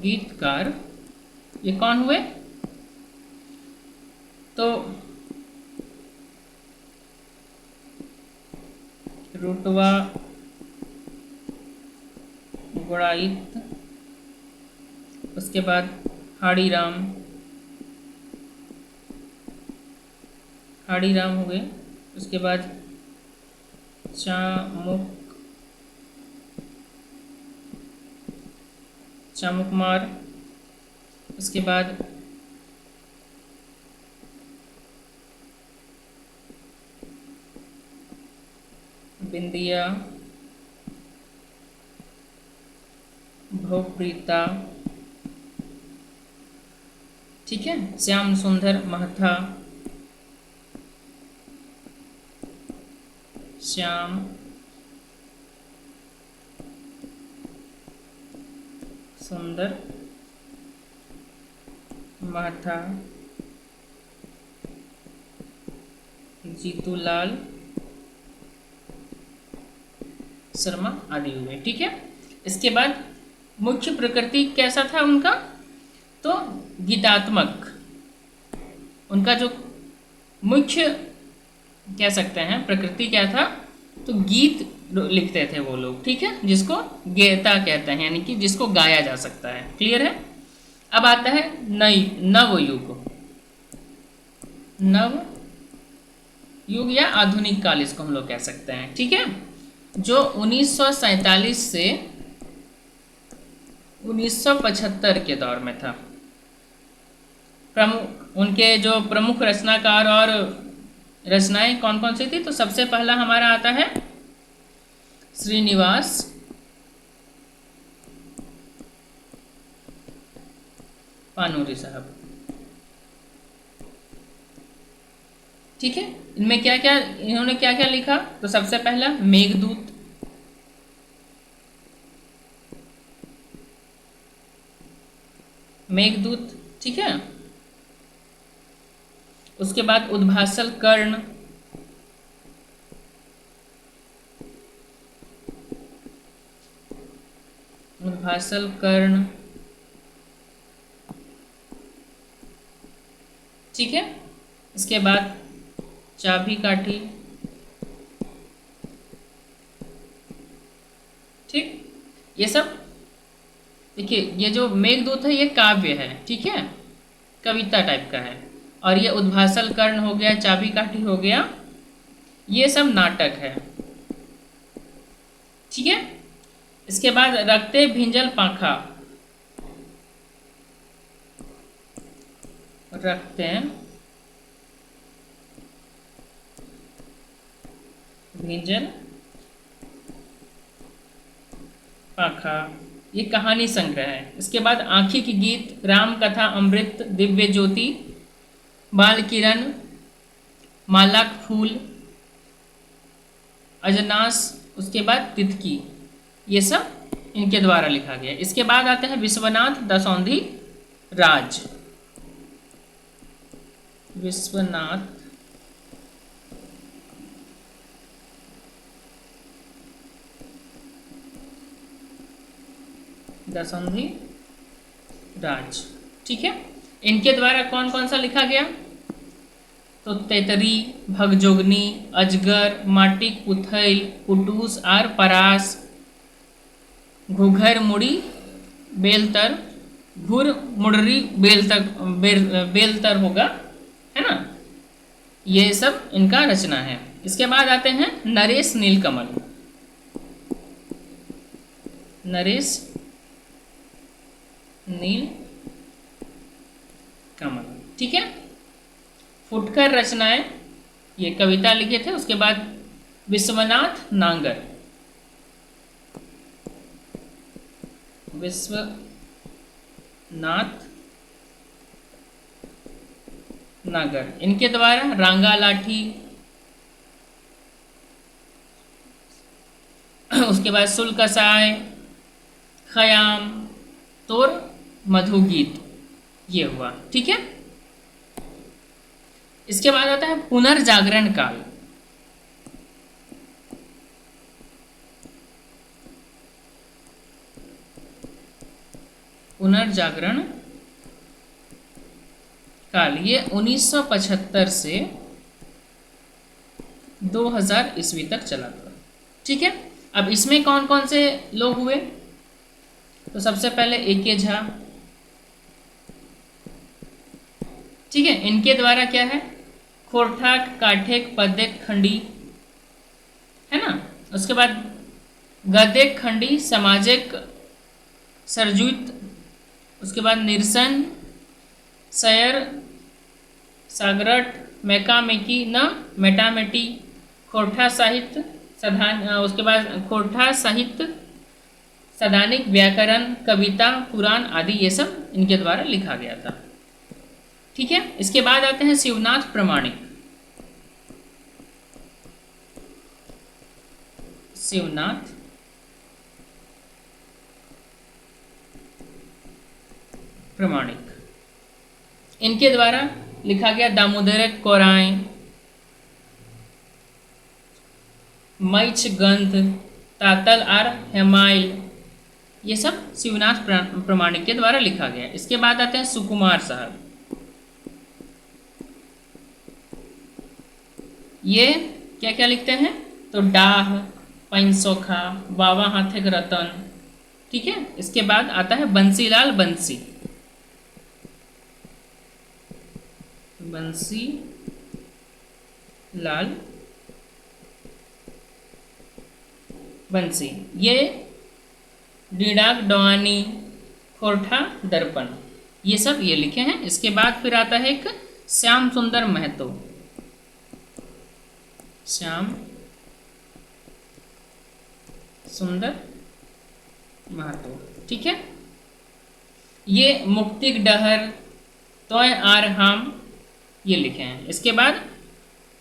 गीतकार ये कौन हुए? तो रुतवा गुड़ाइत, उसके बाद हाड़ीराम हुए, उसके बाद चामुकमार, उसके बाद बिंदिया, भवप्रीता, ठीक है, श्याम सुंदर महथा, श्याम सुंदर महथा, जीतूलाल शर्मा आदि हुए, ठीक है। इसके बाद मुख्य प्रकृति कैसा था उनका? तो गीतात्मक, उनका जो मुख्य कह सकते हैं प्रकृति क्या था? तो गीत लिखते थे वो लोग, ठीक है, जिसको गेयता कहते हैं, यानी कि जिसको गाया जा सकता है, क्लियर है। अब आता है नवयुग, नव युग या आधुनिक काल इसको हम लोग कह सकते हैं, ठीक है, जो 1947 से 1975 के दौर में था। प्रमुख उनके जो प्रमुख रचनाकार और रचनाएं कौन कौन सी थी, तो सबसे पहला हमारा आता है श्रीनिवास पानूरी साहब। ठीक है, इनमें क्या क्या इन्होंने क्या क्या लिखा, तो सबसे पहला मेघदूत, मेघदूत, ठीक है। उसके बाद उद्भासल कर्ण, उद्भासल कर्ण, ठीक है। इसके बाद चाबी काठी, ठीक। ये सब देखिए, ये जो मेघदूत है ये काव्य है, ठीक है, कविता टाइप का है। और ये उद्भासल कर्ण हो गया, चाबी काठी हो गया, ये सब नाटक है, ठीक है। इसके बाद रखते भिंजल पाखा, रखते हैं भिंजल पाखा, ये कहानी संग्रह है। इसके बाद आँखी की गीत, राम कथा अमृत, दिव्य ज्योति, बाल किरण, मालाक फूल, अजनास, उसके बाद तितकी, ये सब इनके द्वारा लिखा गया। इसके बाद आते हैं विश्वनाथ दसौंधी राज, विश्वनाथ दसौंधी राज, ठीक है। इनके द्वारा कौन कौन सा लिखा गया, तो तेतरी, भगजोगनी, अजगर, माटिक, पुथैल, कुटूस और परास, घुघर मुड़ी, बेलतर, घुर मुडरी बेलतर, बेलतर होगा, है ना। ये सब इनका रचना है। इसके बाद आते हैं नरेश नीलकमल, नरेश नील कमल, ठीक है। फुटकर रचनाएं, ये कविता लिखे थे। उसके बाद विश्वनाथ नांगर, विश्वनाथ नागर, इनके द्वारा रांगा लाठी, उसके बाद सुलकसाय, खयाम, तोर, मधुगीत, ये हुआ, ठीक है। इसके बाद आता है पुनर्जागरण काल, पुनर्जागरण काल, ये 1975 से 2000 ईस्वी तक चला था, ठीक है। अब इसमें कौन कौन से लोग हुए, तो सबसे पहले ए.के. झा, ठीक है। इनके द्वारा क्या है, खोरठाक, काठेक, पदेक, खंडी, है ना। उसके बाद गदेक, खंडी, समाजिक, सरजुत, उसके बाद निरसन, सयर, सागरट, मेकामेकी, न मेटामेटी, खोरठा साहित्य सधान, उसके बाद खोरठा साहित्य, सदानिक, व्याकरण, कविता, पुराण आदि, ये सब इनके द्वारा लिखा गया था, ठीक है। इसके बाद आते हैं शिवनाथ प्रमाणिक, शिवनाथ प्रमाणिक, इनके द्वारा लिखा गया दामोदर कोराय, मैच गंध, तातल और हेमाइल, ये सब शिवनाथ प्रमाणिक के द्वारा लिखा गया। इसके बाद आते हैं सुकुमार साहब, ये क्या क्या लिखते हैं, तो डाह, पैंसोखा, बाबा हाथेक रतन, ठीक है। इसके बाद आता है बंसीलाल बंसी, बंसी लाल बंसी, ये डिडाक डवानी, खोरठा दर्पण, ये सब ये लिखे हैं। इसके बाद फिर आता है एक श्याम सुंदर महतो, श्याम सुंदर महतो, ठीक है। ये मुक्तिक डहर, तोय आर हम, ये लिखे हैं। इसके बाद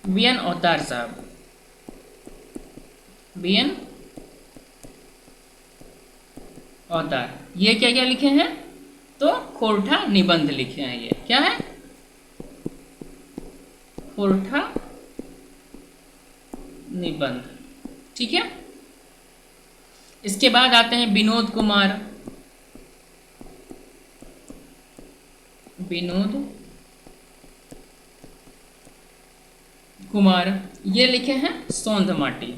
बीएन अवतार साहब, बीएन अवतार, ये क्या क्या लिखे हैं? तो खोरठा निबंध लिखे हैं। ये क्या है? खोरठा निबंध, ठीक है। इसके बाद आते हैं विनोद कुमार, विनोद कुमार, ये लिखे हैं सोंध माटी,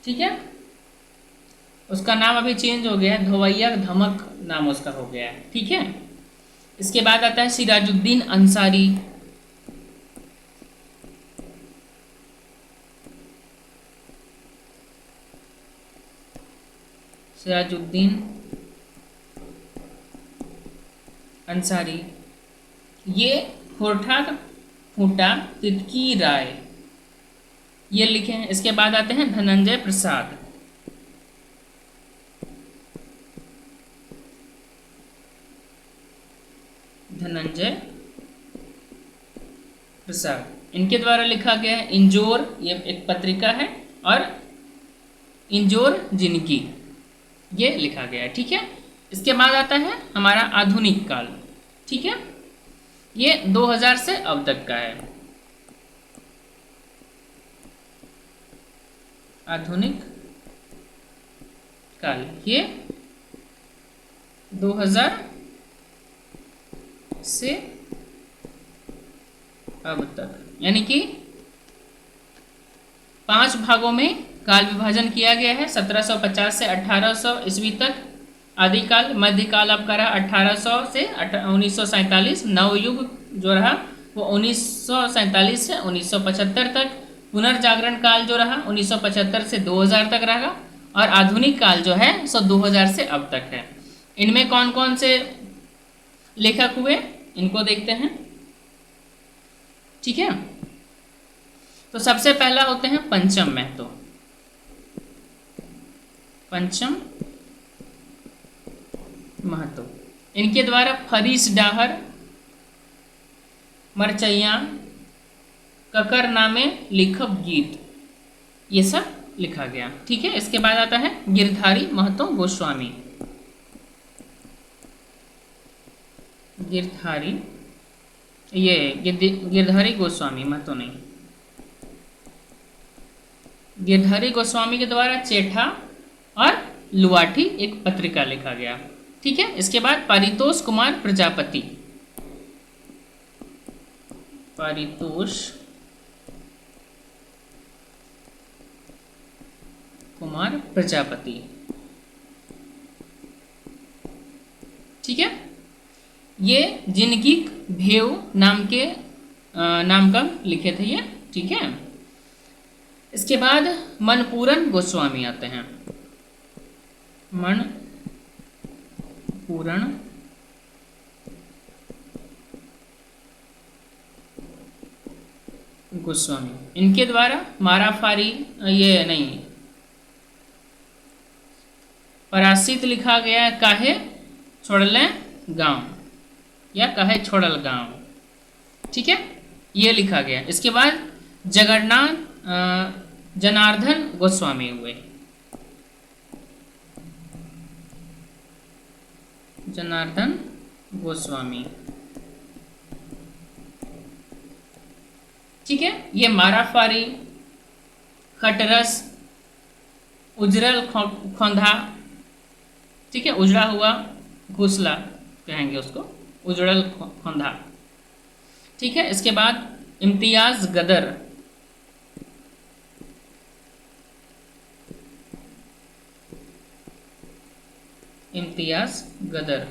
ठीक है। उसका नाम अभी चेंज हो गया है, धोवैया धमक नाम उसका हो गया है, ठीक है। इसके बाद आता है सिराजुद्दीन अंसारी, सिराजुद्दीन अंसारी, ये खोरठा फूटा तितकी राय, ये लिखे हैं। इसके बाद आते हैं धनंजय प्रसाद, धनंजय प्रसाद, इनके द्वारा लिखा गया है इंजोर, ये एक पत्रिका है, और इंजोर जिंदगी, ये लिखा गया है, ठीक है। इसके बाद आता है हमारा आधुनिक काल, ठीक है। ये 2000 से अब तक का है। आधुनिक काल ये 2000 से अब तक, यानी कि 5 भागों में काल विभाजन किया गया है। 1750 से 1800 ईस्वी तक आदिकाल, मध्यकाल आपका रहा 1800 से 1947, नवयुग जो रहा वो 1947 से 1975 तक, पुनर्जागरण काल जो रहा 1975 से 2000 तक रहा, और आधुनिक काल जो है सो 2000 से अब तक है। इनमें कौन कौन से लेखक हुए इनको देखते हैं, ठीक है। तो सबसे पहला होते हैं पंचम महतो, पंचम महतो, इनके द्वारा फरीस डाहर, मरचैया, ककर नामे लिखब गीत, ये सब लिखा गया, ठीक है। इसके बाद आता है गिरधारी महतो गोस्वामी, गिरधारी, ये गिरधारी गोस्वामी महतो नहीं, गिरधारी गोस्वामी के द्वारा चेठा और लुआठी एक पत्रिका लिखा गया, ठीक है। इसके बाद पारितोष कुमार प्रजापति, पारितोष कुमार प्रजापति, ठीक है। ये जिनकी भेव नाम के नाम का लिखे थे ये, ठीक है। इसके बाद मनपूरन गोस्वामी आते हैं, मनपूरन गोस्वामी, इनके द्वारा माराफारी, ये नहीं, परासित लिखा गया है, काहे छोड़ले गांव या काहे छोड़ल गांव, ठीक है, ये लिखा गया। इसके बाद जगन्नाथ जनार्दन गोस्वामी हुए, जनार्दन गोस्वामी, ठीक है। ये माराफारी, खटरस, उजरल खोंधा, ठीक है, उजड़ा हुआ घोसला कहेंगे उसको, उजड़ल खोंधा, ठीक है। इसके बाद इम्तियाज गदर, इम्तियाज गदर,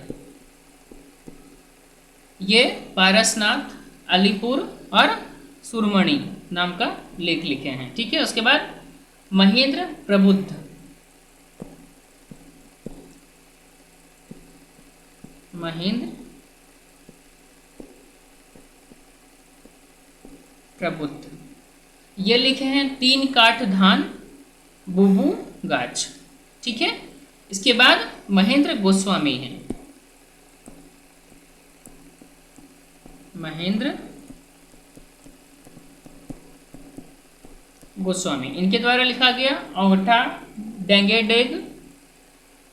ये पारसनाथ, अलीपुर और सुरमणि नाम का लेख लिखे हैं, ठीक है। उसके बाद महेंद्र प्रबुद्ध, महेंद्र प्रबुद्ध। ये लिखे हैं 3 काठ धान बुबू गाछ। ठीक है, इसके बाद महेंद्र गोस्वामी हैं, महेंद्र गोस्वामी, इनके द्वारा लिखा गया औंगठा, डेंगे डेग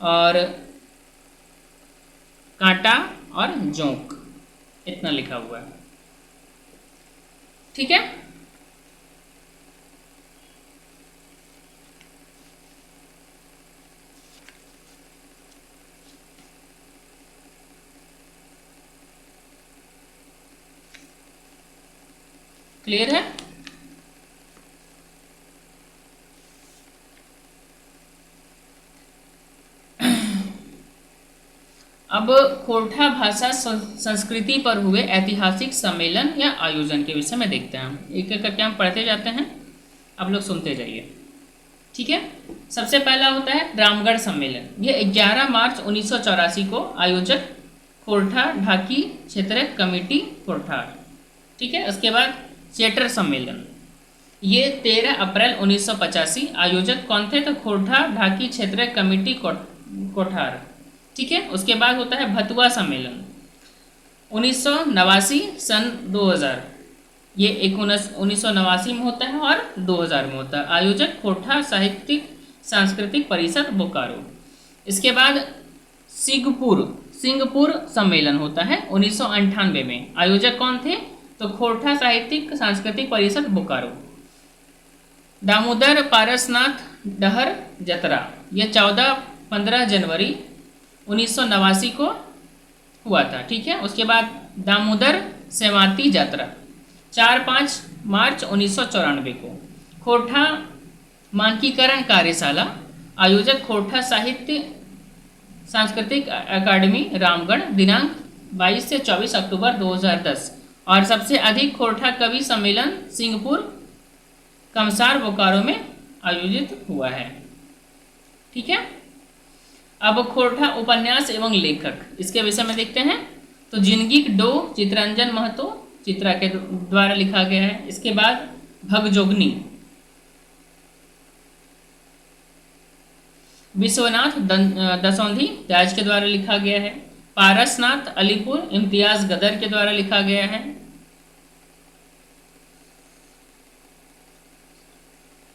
और कांटा और जोंक, इतना लिखा हुआ है। ठीक है, क्लियर है। अब खोरठा भाषा संस्कृति पर हुए ऐतिहासिक सम्मेलन या आयोजन के विषय में देखते हैं। हम एक एक करके हम पढ़ते जाते हैं, आप लोग सुनते जाइए। ठीक है, सबसे पहला होता है रामगढ़ सम्मेलन। ये 11 मार्च 1984 को आयोजक खोरठा ढाकी क्षेत्रीय कमेटी खोरठा। ठीक है, उसके बाद चेटर सम्मेलन, ये 13 अप्रैल 1985, आयोजक कौन थे? तो खोरठा ढाकी क्षेत्रीय कमेटी कोठार। ठीक है, उसके बाद होता है भतुआ सम्मेलन 1989 सन 2000, ये 1989 में होता है और 2000 में होता है, आयोजक खोरठा साहित्यिक सांस्कृतिक परिषद बोकारो। इसके बाद सिंगपुर सम्मेलन होता है 1998 में, आयोजक कौन थे? तो खोरठा साहित्यिक सांस्कृतिक परिषद बोकारो। दामोदर पारसनाथ डहर जतरा, यह 14-15 जनवरी 1989 को हुआ था। ठीक है, उसके बाद दामोदर सेवाती यात्रा 4-5 मार्च 1994 को। खोरठा मानकीकरण कार्यशाला, आयोजक खोरठा साहित्य सांस्कृतिक अकादमी रामगढ़, दिनांक 22 से 24 अक्टूबर 2010। और सबसे अधिक खोरठा कवि सम्मेलन सिंगपुर कमसार बोकारो में आयोजित हुआ है। ठीक है, अब खोरठा उपन्यास एवं लेखक, इसके विषय में देखते हैं। तो जिंदगी डो चित्रंजन महतो चित्रा के द्वारा लिखा गया है। इसके बाद भगजोगनी विश्वनाथ दसौंधी राज के द्वारा लिखा गया है। पारसनाथ अलीपुर इम्तियाज गदर के द्वारा लिखा गया है।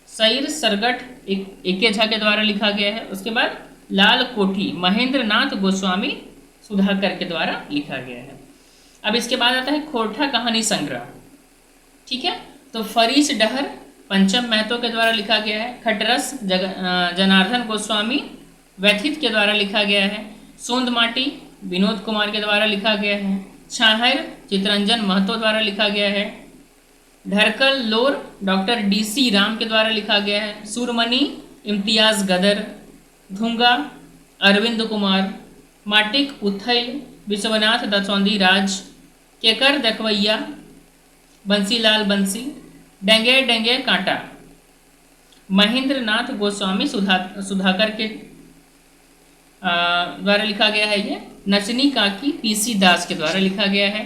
सईर सरगट एके झा के द्वारा लिखा गया है। उसके बाद लाल कोठी महेंद्र नाथ गोस्वामी सुधाकर के द्वारा लिखा गया है। अब इसके बाद आता है खोरठा कहानी संग्रह। ठीक है, तो फरीस डहर पंचम महतो के द्वारा लिखा गया है। खटरस जनार्दन गोस्वामी व्यथित के द्वारा लिखा गया है। सोंद माटी विनोद कुमार के द्वारा लिखा गया है। छाहर चित्रंजन महतो द्वारा लिखा गया है। ढरकल लोर डॉक्टर DC राम के द्वारा लिखा गया है। सुरमनी इम्तियाज गदर। धुंगा अरविंद कुमार। माटिक उथैल विश्वनाथ दसौंधी राज। केकर दखवैया बंसीलाल बंसी। डेंगे डेंगे कांटा महेंद्र नाथ गोस्वामी सुधाकर के द्वारा लिखा गया है। ये नचनी काकी PC दास के द्वारा लिखा गया है।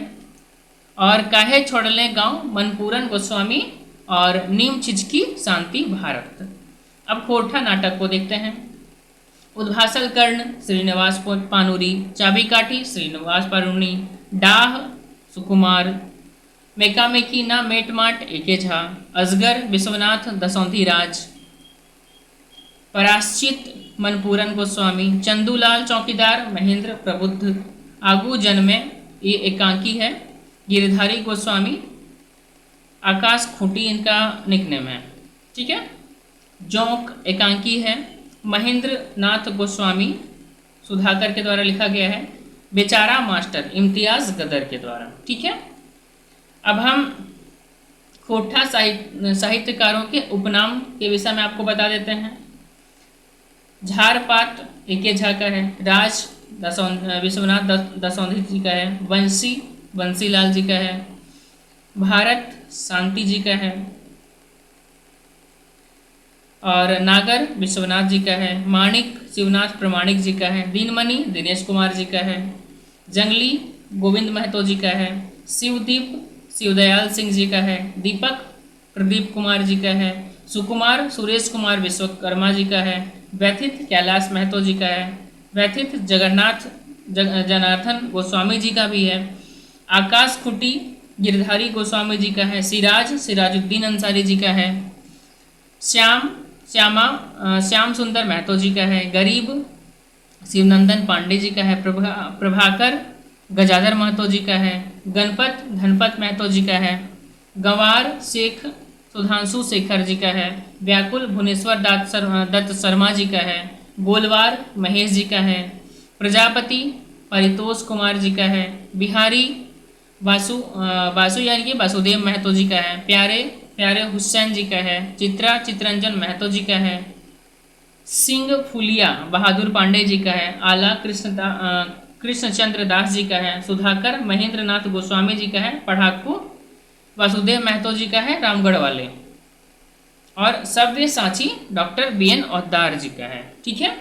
और काहे छोड़ले गांव मनपूरन गोस्वामी और नीम चिचकी शांति भारत। अब खोरठा नाटक को देखते हैं। उद्भासल कर्ण श्रीनिवास पानुरी। चाबी काठी श्रीनिवास पानुरी। डाह सुकुमार। मेकामेकी ना मेटमाट एके झा। अजगर विश्वनाथ दसौंधी राज। पराश्चित मनपूरन गोस्वामी। चंदूलाल चौकीदार महेंद्र प्रबुद्ध। आगू जन्मे ये एकांकी है गिरधारी गोस्वामी। आकाश खूंटी इनका निकनेम है। ठीक है, जोंक एकांकी है महेंद्र नाथ गोस्वामी सुधाकर के द्वारा लिखा गया है। बेचारा मास्टर इम्तियाज गदर के द्वारा। ठीक है, अब हम खोरठा साहित्यकारों के उपनाम के विषय में आपको बता देते हैं। झारपात एके झा का है। राज विश्वनाथ दसौंधी जी का है। वंशी बंसीलाल जी का है। भारत शांति जी का है। और नागर विश्वनाथ जी का है। माणिक शिवनाथ प्रमाणिक जी का है। दीनमणि दिनेश कुमार जी का है। जंगली गोविंद महतो जी का है। शिवदीप शिवदयाल सिंह जी का है। दीपक प्रदीप कुमार जी का है। सुकुमार सुरेश कुमार विश्वकर्मा जी का है। व्यथित कैलाश महतो जी का है। व्यथित जनार्दन गोस्वामी जी का भी है। आकाश खुटी गिरधारी गोस्वामी जी का है। सिराजुद्दीन अंसारी जी का है। श्याम सुंदर महतो जी का है। गरीब शिवनंदन पांडे जी का है। प्रभाकर गजाधर महतो जी का है। गणपत धनपत महतो जी का है। गंवार शेख सुधांशु शेखर जी का है। व्याकुल भुवनेश्वर दत्त शर्मा जी का है। गोलवार महेश जी का है। प्रजापति परितोष कुमार जी का है। बिहारी बासु यानी कि वासुदेव महतो जी का है। प्यारे प्यारे हुसैन जी का है। चित्रंजन महतो जी का है। सिंह फुलिया बहादुर पांडे जी का है। आला कृष्णचंद्र दास जी का है। सुधाकर महेंद्र नाथ गोस्वामी जी का है। पढ़ाकू वासुदेव महतो जी का है, रामगढ़ वाले। और सव्यसाची डॉक्टर BN औतार जी का है। ठीक है।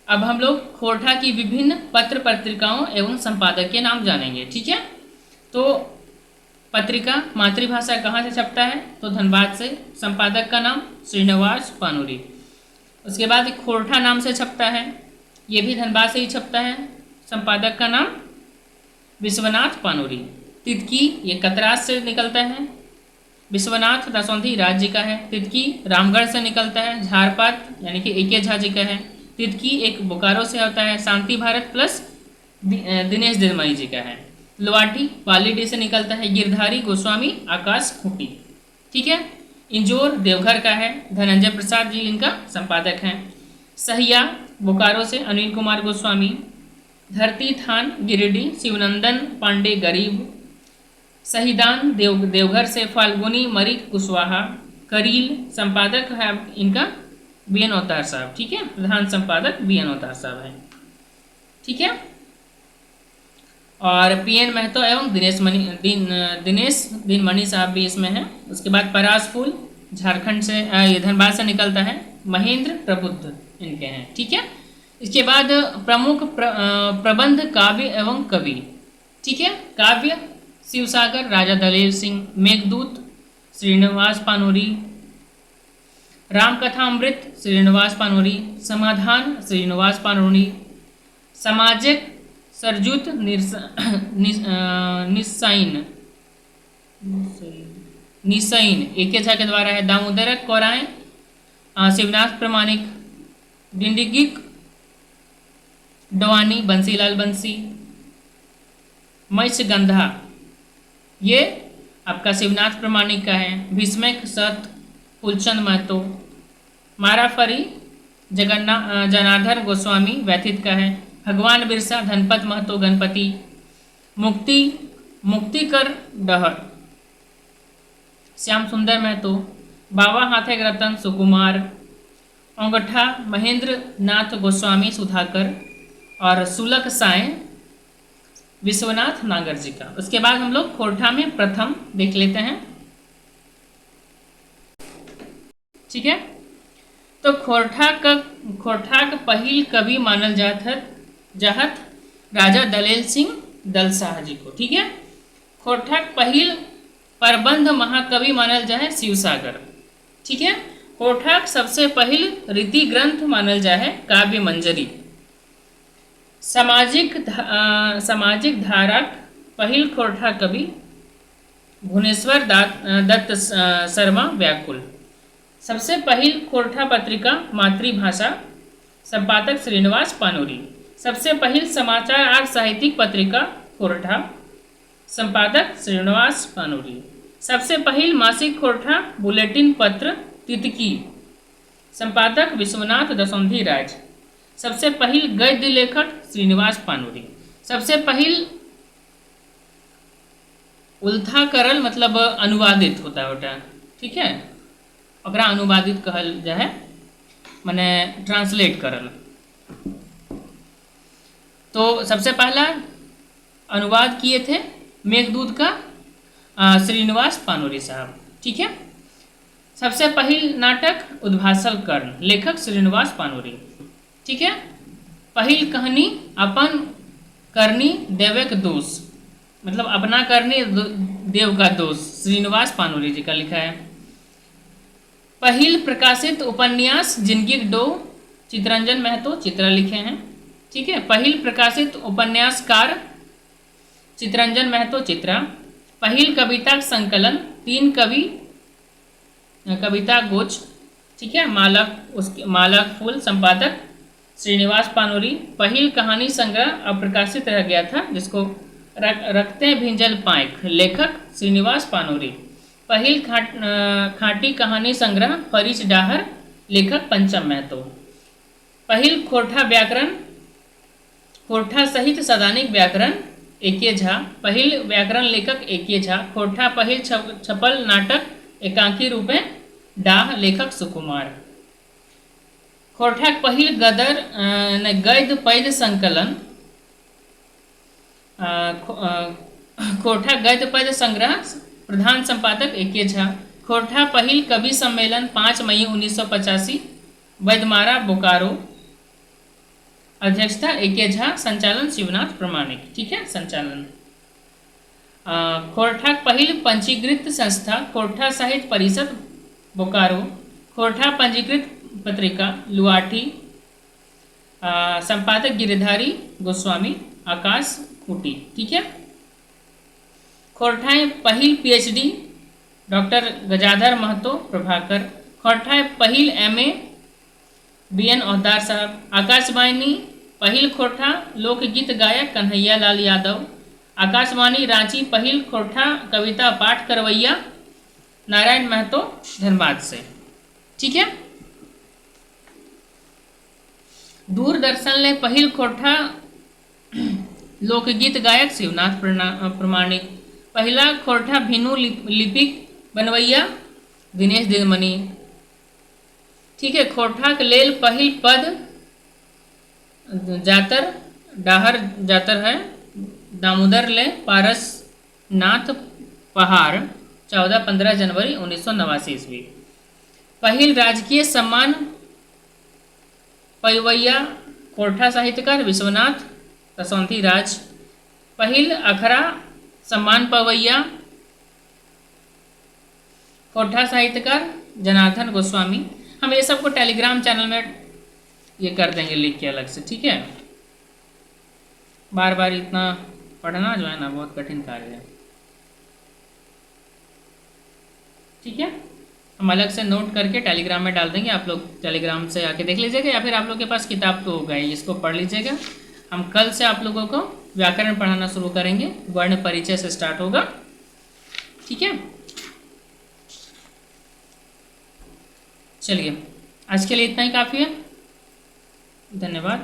अब हम लोग खोरठा की विभिन्न पत्र पत्रिकाओं एवं संपादक के नाम जानेंगे। ठीक है। तो पत्रिका मातृभाषा कहाँ से छपता है? तो धनबाद से। संपादक का नाम श्रीनिवास पानुरी। उसके बाद खोरठा नाम से छपता है, ये भी धनबाद से ही छपता है। संपादक का नाम विश्वनाथ पानुरी। तितकी ये कतरास से निकलता है। विश्वनाथ दसौंधी राज्य का है। तितकी रामगढ़ से निकलता है। झारपात यानी कि AK झा जी का है। तितकी एक बोकारो से होता है। शांति भारत प्लस दिनेश दिनमणि जी का है। लुवाटी पालीडी से निकलता है। गिरधारी गोस्वामी आकाश खूंटी। ठीक है। इंजोर देवघर का है। धनंजय प्रसाद जी इनका संपादक हैं। सहिया बोकारो से अनिल कुमार गोस्वामी। धरती थान गिरिडीह शिवनंदन पांडे गरीब। शहीदान देवघर से फाल्गुनी मरी कुशवाहा। करील संपादक है इनका BN औतार साहब। ठीक है। प्रधान संपादक BN औतार साहब है। ठीक है। और PN महतो एवं दिनेश दिनमणि साहब भी इसमें हैं। उसके बाद परास फूल झारखंड से धनबाद से निकलता है। महेंद्र प्रबुद्ध इनके हैं। ठीक है। इसके बाद प्रमुख प्रबंध काव्य एवं कवि। ठीक है। काव्य शिवसागर राजा दलेर सिंह। मेघदूत श्रीनिवास पानुरी। रामकथामृत श्रीनिवास पानुरी। समाधान श्रीनिवास पानुरी। सामाजिक सरजूत निसाइन AK झा के द्वारा है। दामोदरक कौराएं शिवनाथ प्रमाणिक। डिंडिगिक डवानी बंसीलाल बंसी। मैच गंधा ये आपका शिवनाथ प्रमाणिक का है। भीष्मक सत फूलचंद महतो। माराफरी जनार्दन गोस्वामी व्यथित का है। भगवान बिरसा धनपत महतो गणपति। मुक्तिकर डहर श्याम सुंदर महतो। बाबा हाथे रतन सुकुमार। औंगठा महेंद्र नाथ गोस्वामी सुधाकर। और सुलक साय विश्वनाथ नागर जी का। उसके बाद हम लोग खोरठा में प्रथम देख लेते हैं। ठीक है। तो खोरठा का पहिल कवि मानल जहत राजा दलेर सिंह दलसाह जी को। ठीक है। खोरठा पहिल प्रबंध महाकवि मानल जाए शिवसागर। ठीक है। खोरठा सबसे पहिल रीति ग्रंथ मानल जाए काव्य मंजरी। सामाजिक धारक पहिल खोरठा कवि भुवनेश्वर दत्त शर्मा व्याकुल। सबसे पहिल खोरठा पत्रिका मातृभाषा। संपादक श्रीनिवास पानुरी। सबसे पहिल समाचार और साहित्यिक पत्रिका खोरठा। संपादक श्रीनिवास पानुरी। सबसे पहिल मासिक खोरठा बुलेटिन पत्र तितकी। संपादक विश्वनाथ दसौंधी राज। सबसे पहिल गद्य लेखक श्रीनिवास पानुरी। सबसे पहिल उल्था करल मतलब अनुवादित होता। ठीक है। ओकरा अनुवादित कहल जाए माने ट्रांसलेट करल। तो सबसे पहला अनुवाद किए थे मेघदूत का श्रीनिवास पानुरी साहब। ठीक है। सबसे पहिल नाटक उद्भासल कर्ण लेखक श्रीनिवास पानुरी। ठीक है। पहिल कहानी अपन करनी देवक दोष, मतलब अपना करनी देव का दोष, श्रीनिवास पानोरी जी का लिखा है। पहिल प्रकाशित उपन्यास जिंदगी डो, चितरंजन महतो चित्रा लिखे हैं। ठीक है, पहिल प्रकाशित उपन्यासकार चितरंजन महतो चित्रा। पहिल कविता संकलन, 3 कवि कविता गोच। ठीक है, मालक उसके मालक फूल, संपादक श्रीनिवास पानोरी। पहिल कहानी संग्रह अप्रकाशित रह गया था, जिसको रखते भिंजल पाइक, लेखक श्रीनिवास पानोरी। पहिल खाटी कहानी संग्रह फरीच डाहर, लेखक पंचम महतो। पहिल खोरठा व्याकरण, खोरठा सहित सदानिक व्याकरण एके झा। पहिल व्याकरण लेखक एके झा। खोरठा पहिल छपल नाटक एकांकी रूपे डाह, लेखक सुकुमार। खोरठा पहिल गद्य पद्य संकलन, खोरठा गद्य पद्य संग्रह, प्रधान संपादक एके झा। खोरठा पहिल कवि सम्मेलन 5 मई 1985, वैद्यमारा बोकारो, अध्यक्षता एके झा, संचालन शिवनाथ प्रमाणिक। ठीक है, संचालन। खोरठा पहिल पंजीकृत संस्था खोरठा साहित्य परिषद बोकारो। खोरठा पंजीकृत पत्रिका लुआठी, संपादक गिरिधारी गोस्वामी, आकाश कुटी। ठीक है, खोरठा पहिल PhD डॉक्टर गजाधर महतो प्रभाकर। खोरठा पहिल MA BN ओहदार साहब। आकाशवाणी पहिल खोरठा लोकगीत गायक कन्हैया लाल यादव। आकाशवाणी रांची पहिल खोरठा कविता पाठ करवैया नारायण महतो धनबाद से। ठीक है, दूरदर्शन ले पहिल खोरठा लोकगीत गायक शिवनाथ प्रमाणिक। पहला खोरठा भिनु लिपिक बनवैया दिनेश दिनमणि। ठीक है, खोरठा के लेल पहिल पद जातर डाहर जातर है, दामोदर ले पारस नाथ पहाड़, 14-15 जनवरी 1989 ईस्वी। पहिल राजकीय सम्मान पैवैया खोरठा साहित्यकार विश्वनाथ कसौंती राज। पहिल अखरा सम्मान पवैया खोरठा साहित्यकार जनार्दन गोस्वामी। हम ये सबको टेलीग्राम चैनल में ये कर देंगे लिख के अलग से। ठीक है, बार बार इतना पढ़ना जो है ना बहुत कठिन कार्य है। ठीक है, हम अलग से नोट करके टेलीग्राम में डाल देंगे, आप लोग टेलीग्राम से आके देख लीजिएगा, या फिर आप लोग के पास किताब तो होगा ही, इसको पढ़ लीजिएगा। हम कल से आप लोगों को व्याकरण पढ़ाना शुरू करेंगे, वर्ण परिचय से स्टार्ट होगा। ठीक है, चलिए आज के लिए इतना ही काफ़ी है। धन्यवाद।